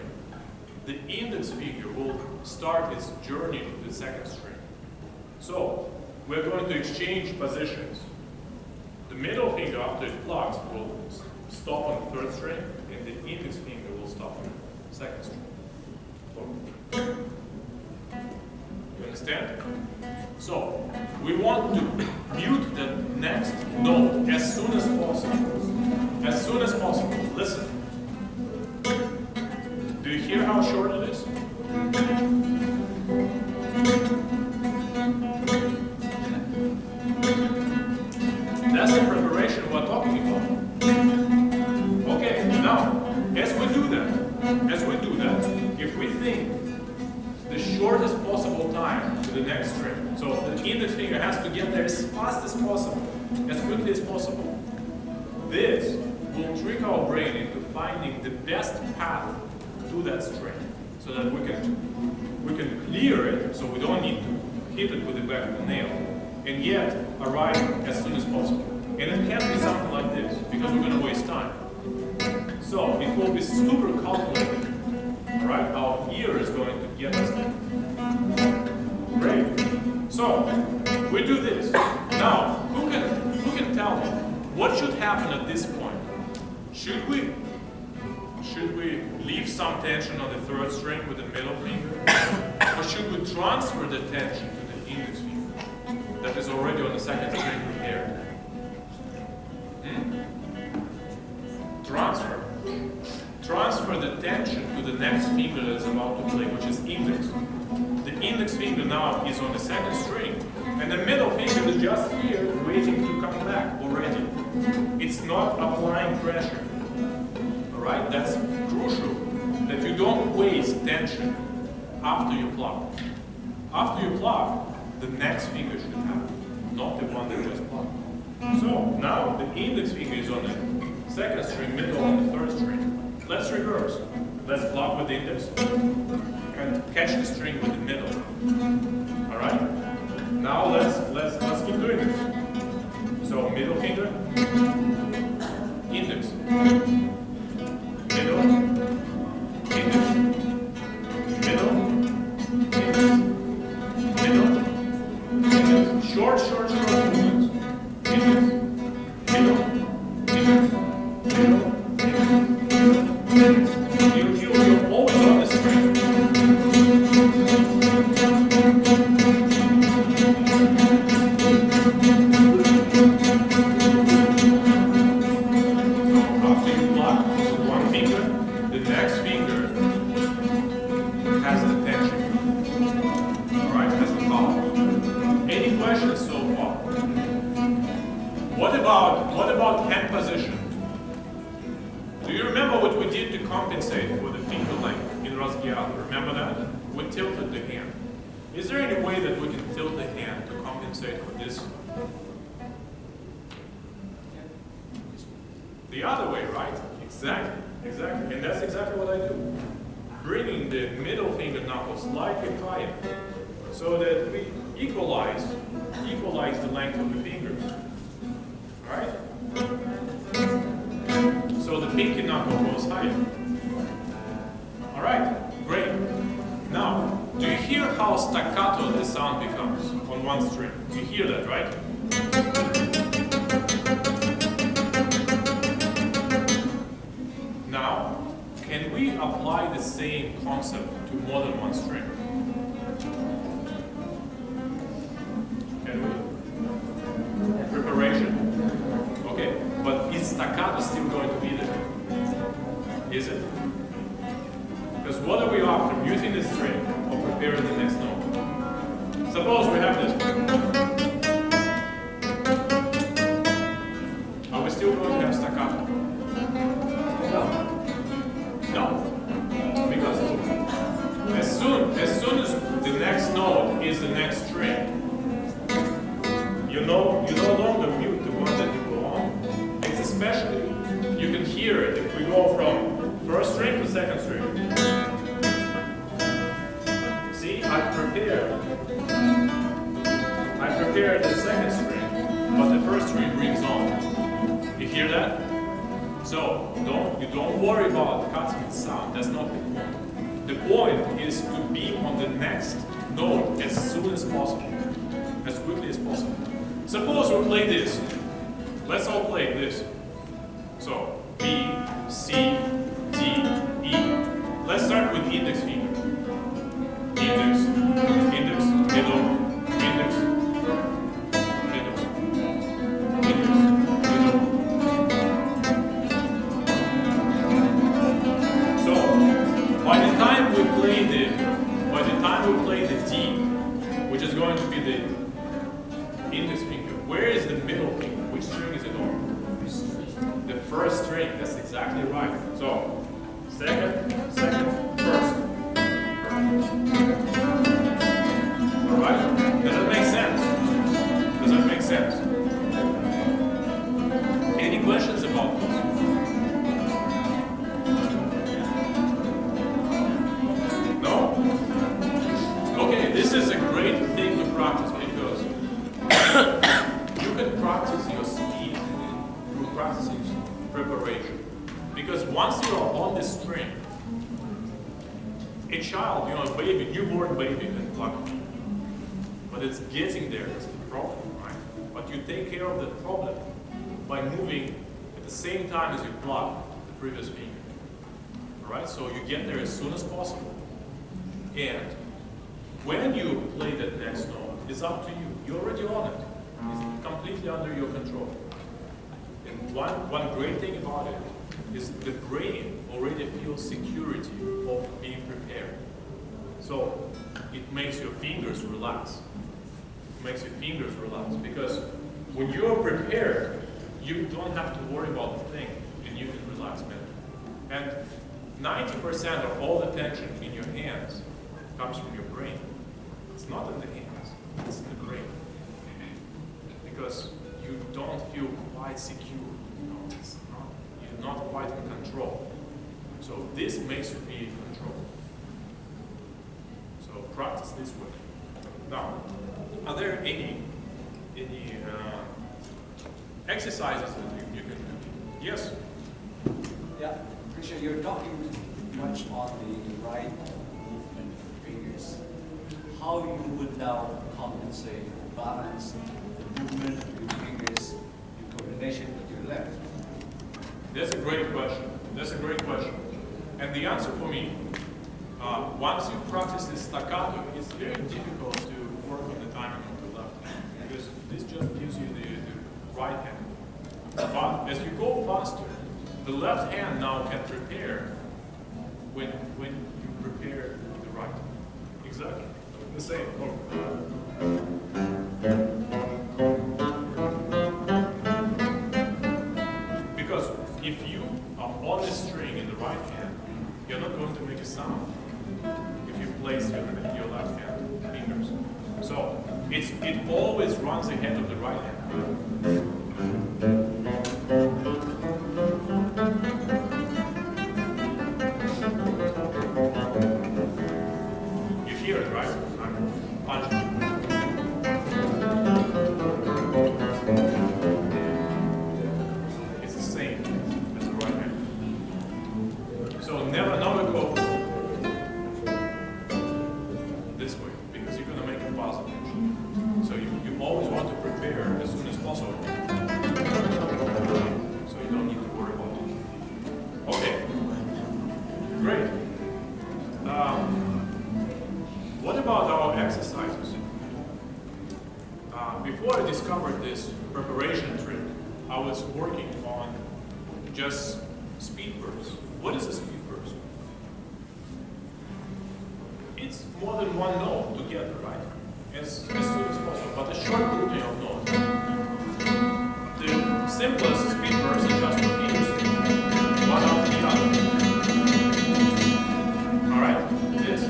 the index finger will start its journey to the second string. So, we're going to exchange positions. The middle finger, after it plucks, will stop on the third string, and the index finger will stop on the second string. You understand? So, we want to mute the next note as soon as possible. As soon as possible. Listen. Do you hear how short it is? That's the preparation we're talking about. Okay, now, as we do that, if we think the shortest possible time to the next string, so the index finger has to get there as fast as possible, as quickly as possible, this will trick our brain into finding the best path to that string, so that we can clear it, so we don't need to hit it with the back of the nail, and yet arrive as soon as possible. And it can't be something like this, because we're going to waste time. So it will be super calculated. All right? Our ear is going to get us there. Great. So we do this. Now, who can tell me what should happen at this point? Should we leave some tension on the third string with the middle finger? Or should we transfer the tension to the index finger that is already on the second string prepared? Transfer the tension to the next finger that is about to play, which is index. The index finger now is on the second string, and the middle finger is just here waiting to come back already. It's not applying pressure. Alright? That's crucial, that you don't waste tension after you pluck. After you pluck, the next finger should happen, not the one that just plucked. So now the index finger is on the second string, middle on the third string. Let's reverse. Let's pluck with the index and catch the string with the middle. All right. Now let's keep doing this. So middle finger, index, middle, index, middle, index, middle, index. Short movements. Index, middle, index, middle. You feel you're always on the string. After you pluck with one finger, the next finger has the tension. Alright, has the power. Any questions so far? What about hand position? Do you remember what we did to compensate for the finger length in Razgial? Remember that? We tilted the hand. Is there any way that we can tilt the hand to compensate for this? The other way, right? Exactly. And that's exactly what I do. Bringing the middle finger knuckle slightly higher so that we equalize the length of the fingers. Right? So the pinky knuckle goes higher. Alright, great. Now, do you hear how staccato the sound becomes on one string? You hear that, right? Now, can we apply the same concept to more than one string? Can we? Preparation? Okay, but is staccato still going to be there? Is it? Because what are we after? Muting the string or preparing the next note? Suppose we have this. Are we still going to have staccato? No. Because as soon as the next note is the next string, you no longer mute the one that you go on. It's especially, you can hear it if we go from first string to second string. See, I prepared the second string, but the first string rings on. You hear that? So you don't worry about cutting the sound. That's not the point. The point is to be on the next note as soon as possible, as quickly as possible. Suppose we play this. Let's all play this. So B, C, D, E. Let's start with index finger. Index, index, middle, index, middle, index, middle. So by the time we play the D, which is going to be the index finger, where is the middle finger? Which string is it on? The first string. That's exactly right. So second, first. Alright? Does that make sense? Does that make sense? Any questions about this? No? Okay, this is a great thing to practice because you can practice your speed once you are on the string, a child, a baby, newborn baby can pluck it. But it's getting there, that's the problem, right? But you take care of that problem by moving at the same time as you pluck the previous finger. All right, so you get there as soon as possible. And when you play that next note, it's up to you. You're already on it. It's completely under your control. And one great thing about it is the brain already feels security of being prepared. So it makes your fingers relax. It makes your fingers relax because when you're prepared, you don't have to worry about the thing and you can relax better. And 90% of all the tension in your hands comes from your brain. It's not in the hands, it's in the brain. Because you don't feel quite secure. You're not quite in control. So this makes you be in control. So practice this way. Now, are there any exercises that you can do? Yes? Yeah, Krisha, you're talking much on the right movement of fingers. How you would now compensate or balance the movement of your fingers in coordination with your left? That's a great question. That's a great question. And the answer for me, once you practice this staccato, it's very difficult to work on the timing of the left hand because this just gives you the right hand. But as you go faster, the left hand now can prepare when you prepare the right. Exactly. The same. Because if you are on the string in the right hand, you're not going to make a sound if you place your left hand fingers. So it always runs ahead of the right hand. You hear it, right? I'm punching. It's the same as the right hand. So never go this way because you're going to make a positive. So you always want to prepare as soon as possible. So you don't need to worry about it. Okay. Great. What about our exercises? Before I discovered this preparation trick, I was working on just speed bursts. What is a speed burst? It's more than one note together, right? As soon as possible, but a short grouping of notes. The simplest speed burst is just two fingers, one after the other. All right, this.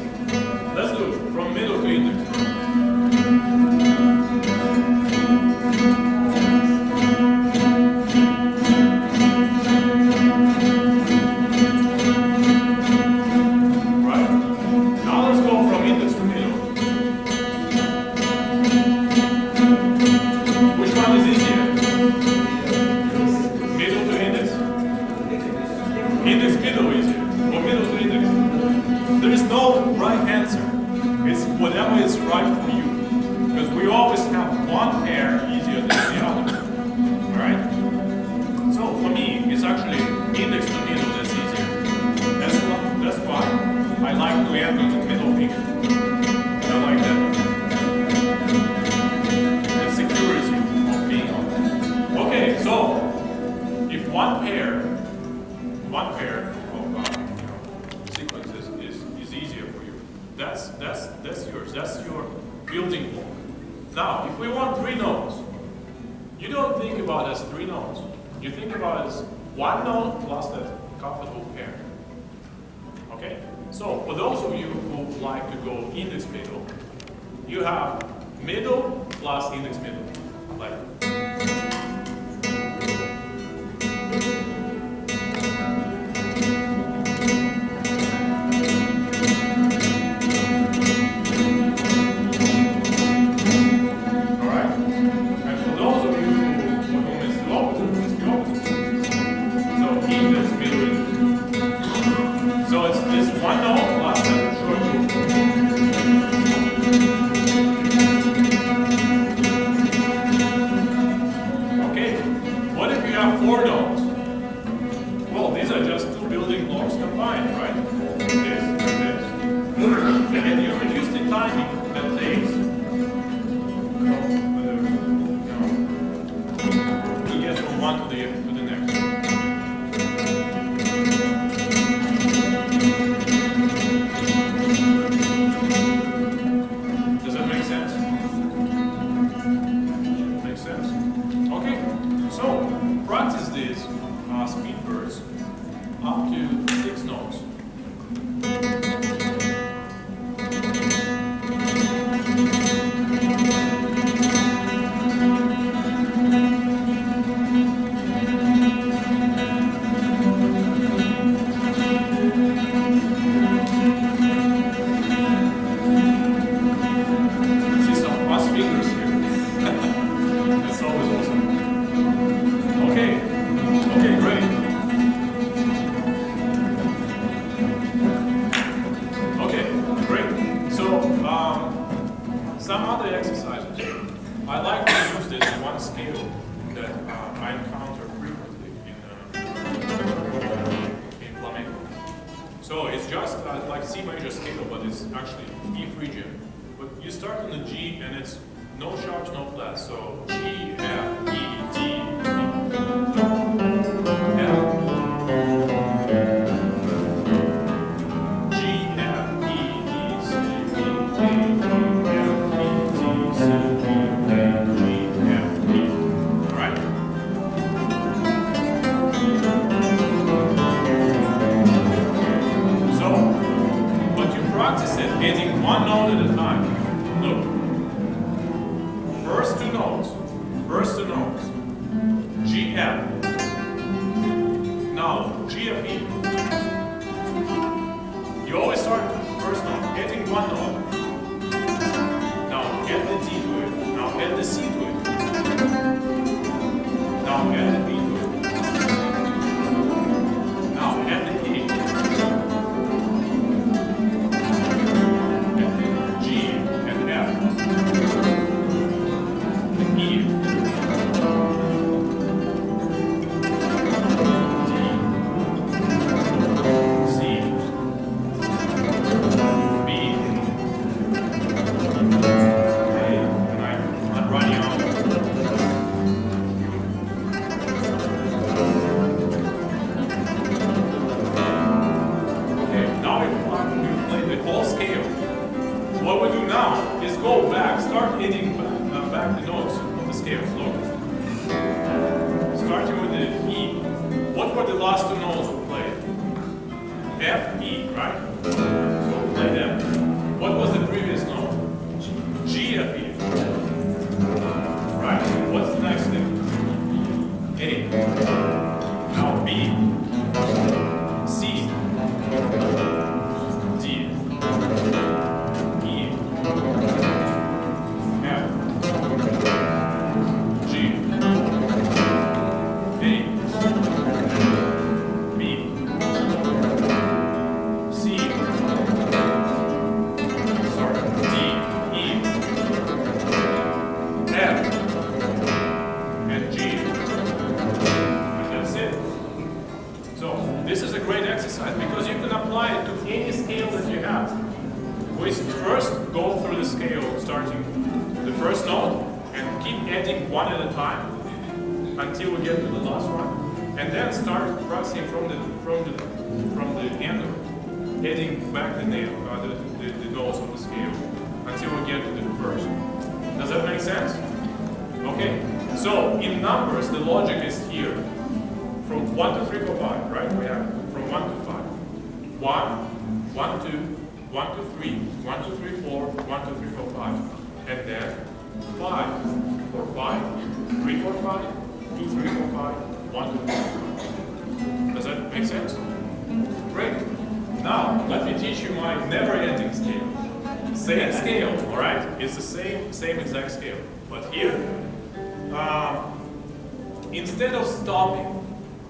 Let's do it from middle to index. Right. Now let's go from index to middle. Which one is easier? Middle to index? Index, middle easier. Or middle to index? There is no right answer. It's whatever is right for you. Because we always have one pair easier than the other. Alright? So for me, it's actually index to middle that's easier. That's why I like to end with the middle finger. I like that. The security of being on it. Okay, so if one pair of sequences is easier for you, that's yours. That's your building block. Now, if we want three notes, you don't think about it as three notes. You think about it as one note plus that comfortable pair. Okay? So, for those of you who like to go index middle, you have middle plus index middle. Like, alright? And for those of you for whom it's the opposite, it's the opposite. So index middle. is one note plus the short loop. Okay, what if you have 4 notes? Well, these are just 2 building blocks combined, right? This and this. And you reduce the timing that takes. You get from one to the next. Does that make sense? Makes sense? Okay. So practice these speed bursts up to 6 notes. See some fast fingers here. That's always awesome. Okay. Okay, great. Okay, great. So, some other exercises. I like to use this one scale that I encounter frequently in flamenco. So it's just like C major scale, but it's actually E region. But you start on the G and it's no sharps, no flats. So G, F, E, D, E. So F, G, F, E, D, C, E, A, E, F, E, D, C, E, A, E, F, E. All right? So, but you practice it adding 1 note at a time. Look. First 2 notes. G, F. Now, G, F, E. You always start first note, adding 1 note. Now, add the D to it. Now, add the C to it. Now, add the B to it. Now, add the E. G and F. E. D. C. B. A. And I'm running out. Okay, now we play the whole scale. What we do now is go back, start hitting back the notes on the scale slowly. Starting with the E. What were the last 2 notes we played? F, E, right? So play them. What was the previous note? G, F, E. Right. What's the next thing? A. Now B. C. D. E. F. G. A. B. C. Sorry. D. E. F. And G. And that's it. So this is a great exercise because you can apply it to any scale that you have. We first go through the scale, starting the first note, and keep adding 1 at a time until we get to the last one, and then start pressing from the end of it, adding back the notes on the scale until we get to the first. Does that make sense? Okay. So in numbers, the logic is here. From 1 to 3, 4, 5, right? We have from 1 to 5. 1, 1, 2, 1, 2, 3, 1, 2, 3, 4, 1, 2, 3, 4, 5. And then 5, 4, 5, 3, 4, 5, 2, 3, 4, 5, 1, 2, 3, 4, 5. Does that make sense? Great. Now, let me teach you my never-ending scale. Same scale, all right? It's the same exact scale. But here, instead of stopping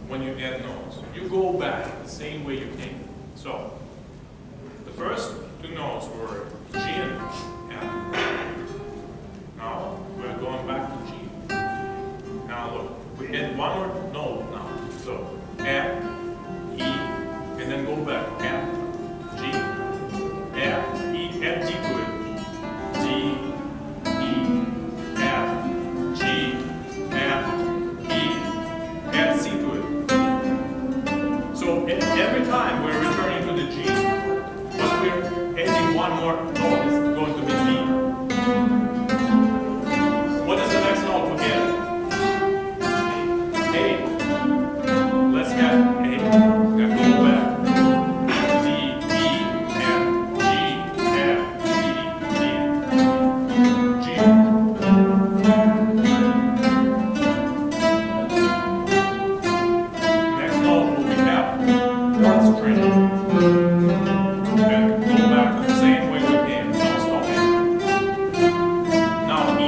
when you add notes, you go back the same way you came. So, first two notes were G and F. Now we're going back to G. Now look, we add one more note now. So F, E, and then go back. F, G, F, E, add G to it. G, E, F, G, F, E, add C to it. So every time we're returning to the G, but we're adding one more note, it's going to be B. What is the next note we get? A. Let's get A. And go back. D, E, F, G, F, E, D, G. Next note will be F, fourth string. And go back to the same way with A. No stopping. Now E.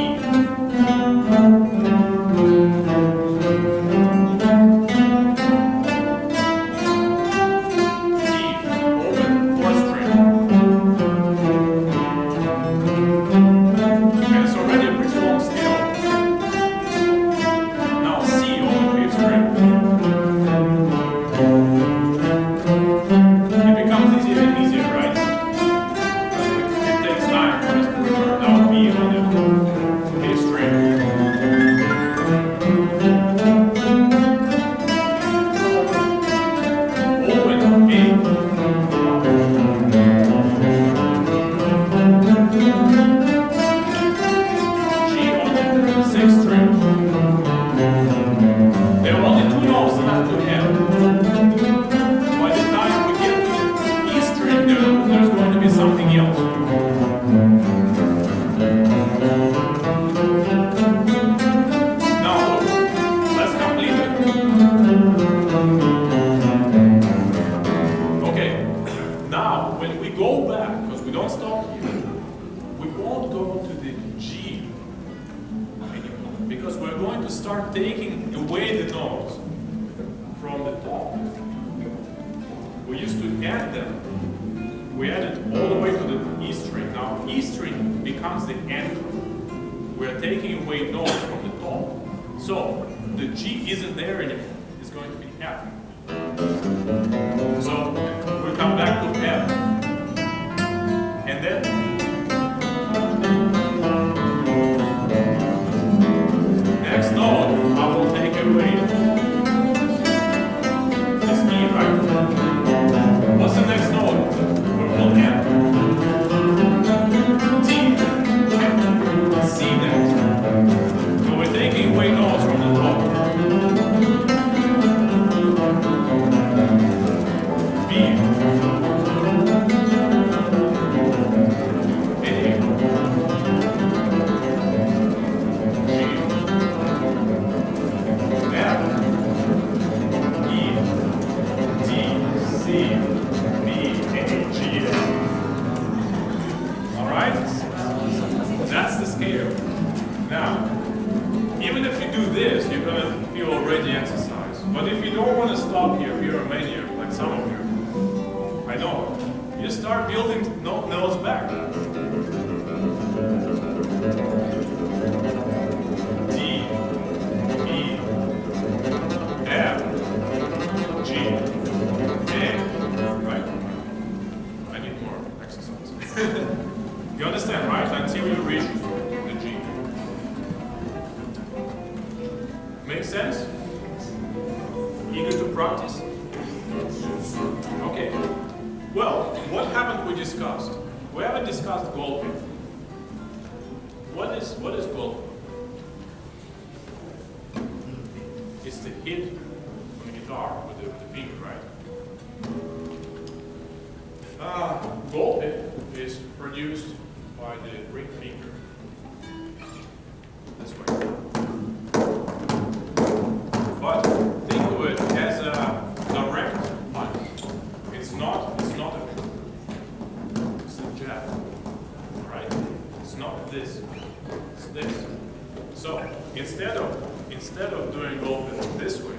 Instead of doing golden this way,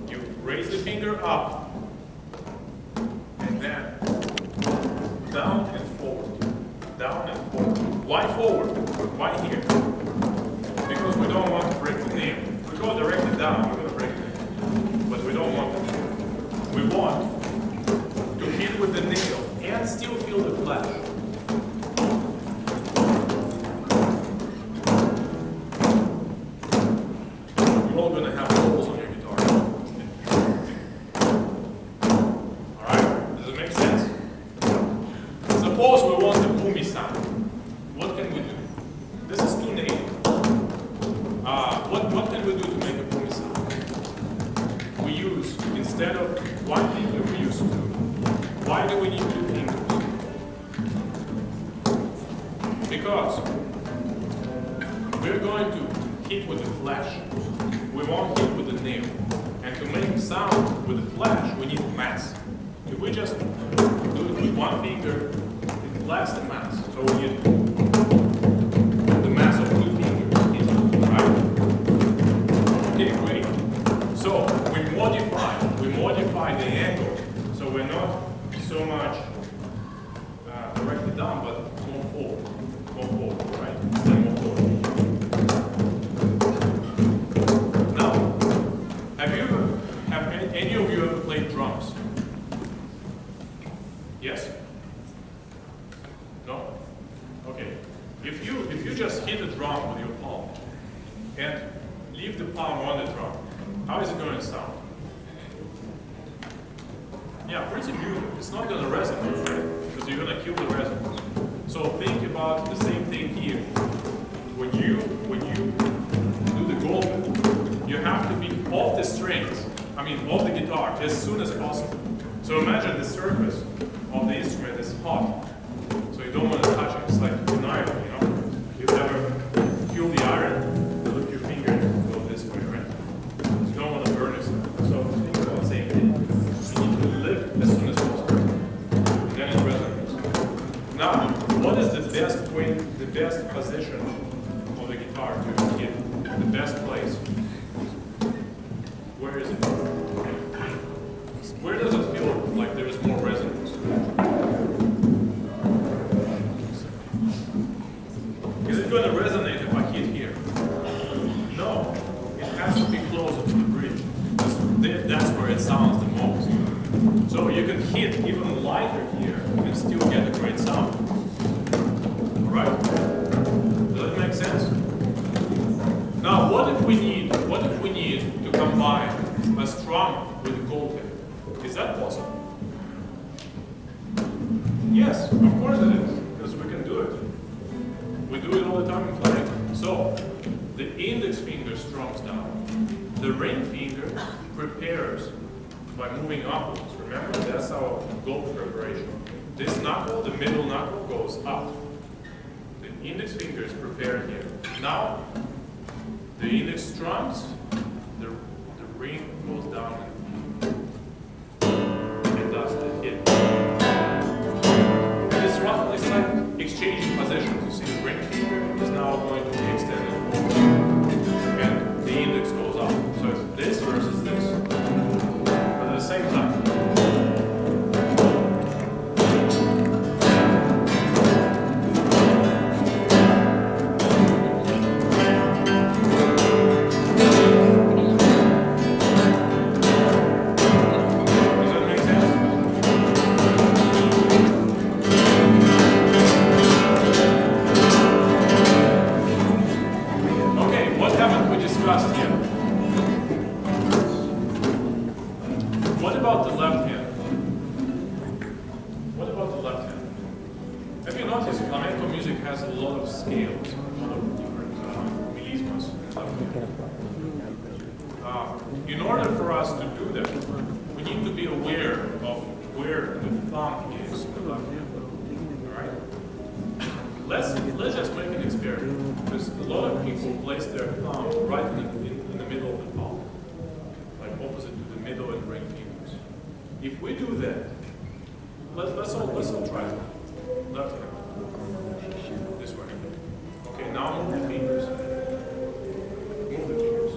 you raise the finger up and then forward. Why here? Because we don't want to break the nail. We go directly down, we're going to break it. But we don't want to. We want to hit with the nail and still feel the flash. You're all going to have holes on your guitar. Alright? Does it make sense? Suppose we want the boomy sound. What can we do? This is too native. What can we do to make a boomy sound? We use, instead of one finger, we use two. Why do we need two fingers? Because we're going to hit with the flash. We won't hit with the nail. And to make sound with the flash, we need mass. If we just do it with one finger, it lacks the mass. So we need the mass of two fingers. Right? Okay, great. So we modify the angle. So we're not so much directly down, but more forward. More forward, right? Instead more forward. Now, have any of you ever played drums? Yes? No? Okay. If you just hit a drum with your palm and leave the palm on the drum, how is it going to sound? Yeah, pretty muted. It's not going to resonate, right? Because you're going to kill the resonance. So think about the same thing here. When you do the golden, you have to be off the strings, off the guitar as soon as possible. So imagine the surface of the instrument is hot. So you don't want to touch it. It's like an iron, you know? You ever feel the iron, you lift your finger and go this way, right? You don't want to burn yourself. So think about the same thing. You need to lift as soon as possible. And then it resonates. Now, what is the best position of the guitar to hit? The best place? Where is it? Where does it feel like there is more resonance? Is it going to resonate if I hit here? No. It has to be closer to the bridge. That's where it sounds the most. So you can hit even lighter here and still get a great sound. Alright? Does that make sense? Now, what if we need to combine a strum with a gold head? Is that possible? Yes, of course it is, because we can do it. We do it all the time in playing. So, the index finger strums down. The ring finger prepares by moving upwards. Remember, that's our gold preparation. This knuckle, the middle knuckle, goes up. The index finger is prepared here. Now, the index strums, the ring goes down and does the hit. It's like exchanging positions. You see, the ring finger is now going to be extended forward, and the index goes up. So it's this versus this, but at the same time. In order for us to do that, we need to be aware of where the thumb is in the left hand. All right? Let's just make an experiment, because a lot of people place their thumb right in the middle of the palm, like opposite to the middle and ring fingers. If we do that, let's all try it. Left hand. This way. Okay, now move the fingers. Move the fingers.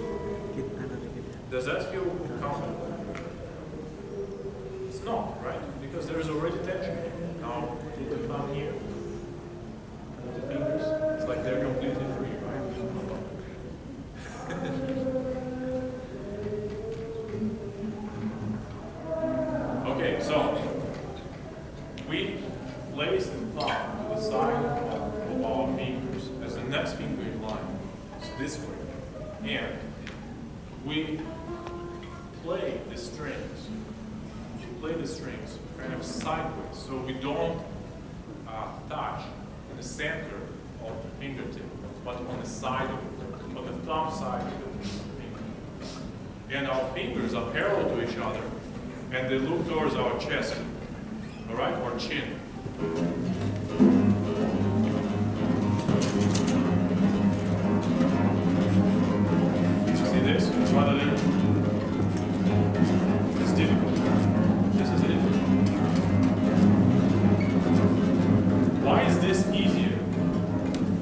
Does that feel comfortable? It's not, right? Because there is already tension. Now, put the thumb here. Move the fingers. So, we place the thumb to the side of our fingers as the next finger in line. It's this way. And we play the strings. Kind of sideways, so we don't touch in the center of the fingertip, but on the side of it, on the thumb side of the finger. And our fingers are parallel to each other, and they look towards our chest, all right, or chin. See this? It's rather little. It's difficult. This is it. Why is this easier?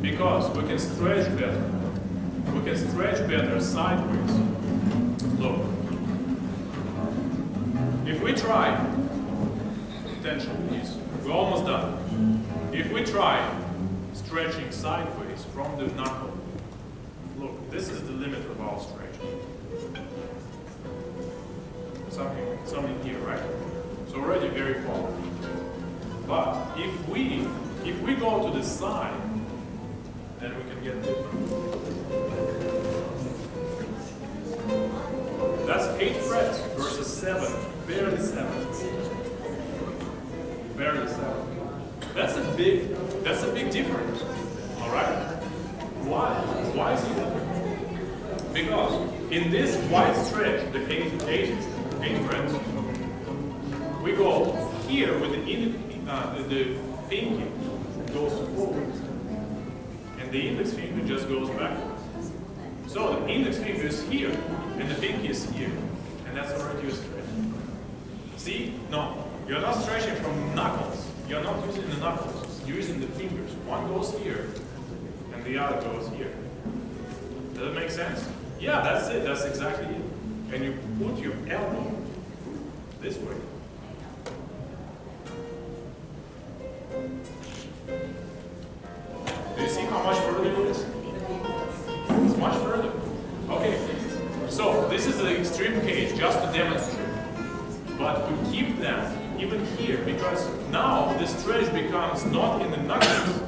Because we can stretch better. We can stretch better sideways. Look. If we try, attention please, we're almost done. If we try stretching sideways from the knuckle, look, this is the limit of our stretch. Something here, right? It's already very far. But if we go to the side, then we can get different. That's 8 frets versus 7, barely 7. Barely 7. That's a big difference. Alright? Why is it different? Because in this wide stretch, the 8 frets, we go here with the pinky goes forward, and the index finger just goes backwards. So the index finger is here, and the pinky is here, and that's already a stretch. See? No, you're not stretching from knuckles. You're not using the knuckles. You're using the fingers. One goes here, and the other goes here. Does it make sense? Yeah, that's it. That's exactly it. And you put your elbow this way. Do you see how much further it is? It's much further. Okay, so this is the extreme case, just to demonstrate. But we keep them even here, because now the stretch becomes not in the knuckles,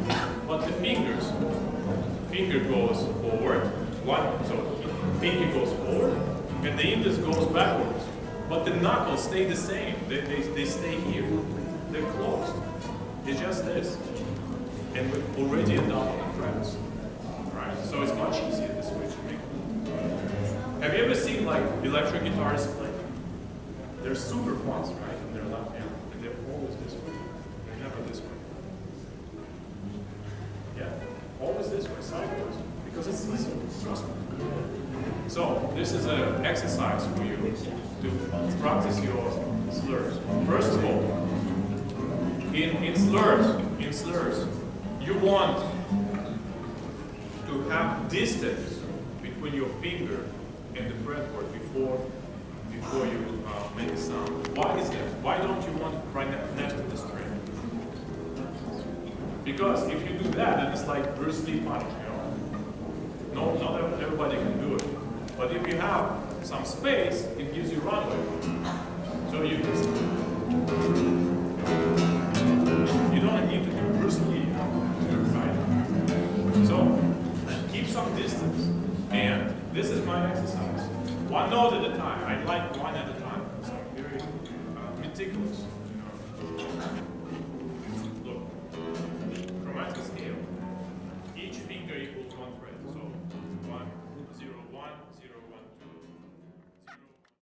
but the fingers. Finger goes forward, so pinky goes forward, and the index goes backwards. But the knuckles stay the same. They stay here. They're closed. It's just this. And we're already at double the frets. Right? So it's much easier this way to make. Have you ever seen like electric guitarists play? They're super fast, right? And they're left hand. And they're always this way. They're never this way. Yeah. Always this way, sideways. Because it's easier. Trust me. So this is an exercise for you to practice your slurs. First of all, in slurs, you want to have distance between your finger and the fretboard before you make a sound. Why is that? Why don't you want it right next to the string? Because if you do that, then it's like Bruce Lee punch, you know. No, not everybody can do it. But if you have some space, it gives you runway. So you don't need to do Bruce Lee, right? So keep some distance. And this is my exercise. One note at a time. I like one at a time. So I'm very meticulous.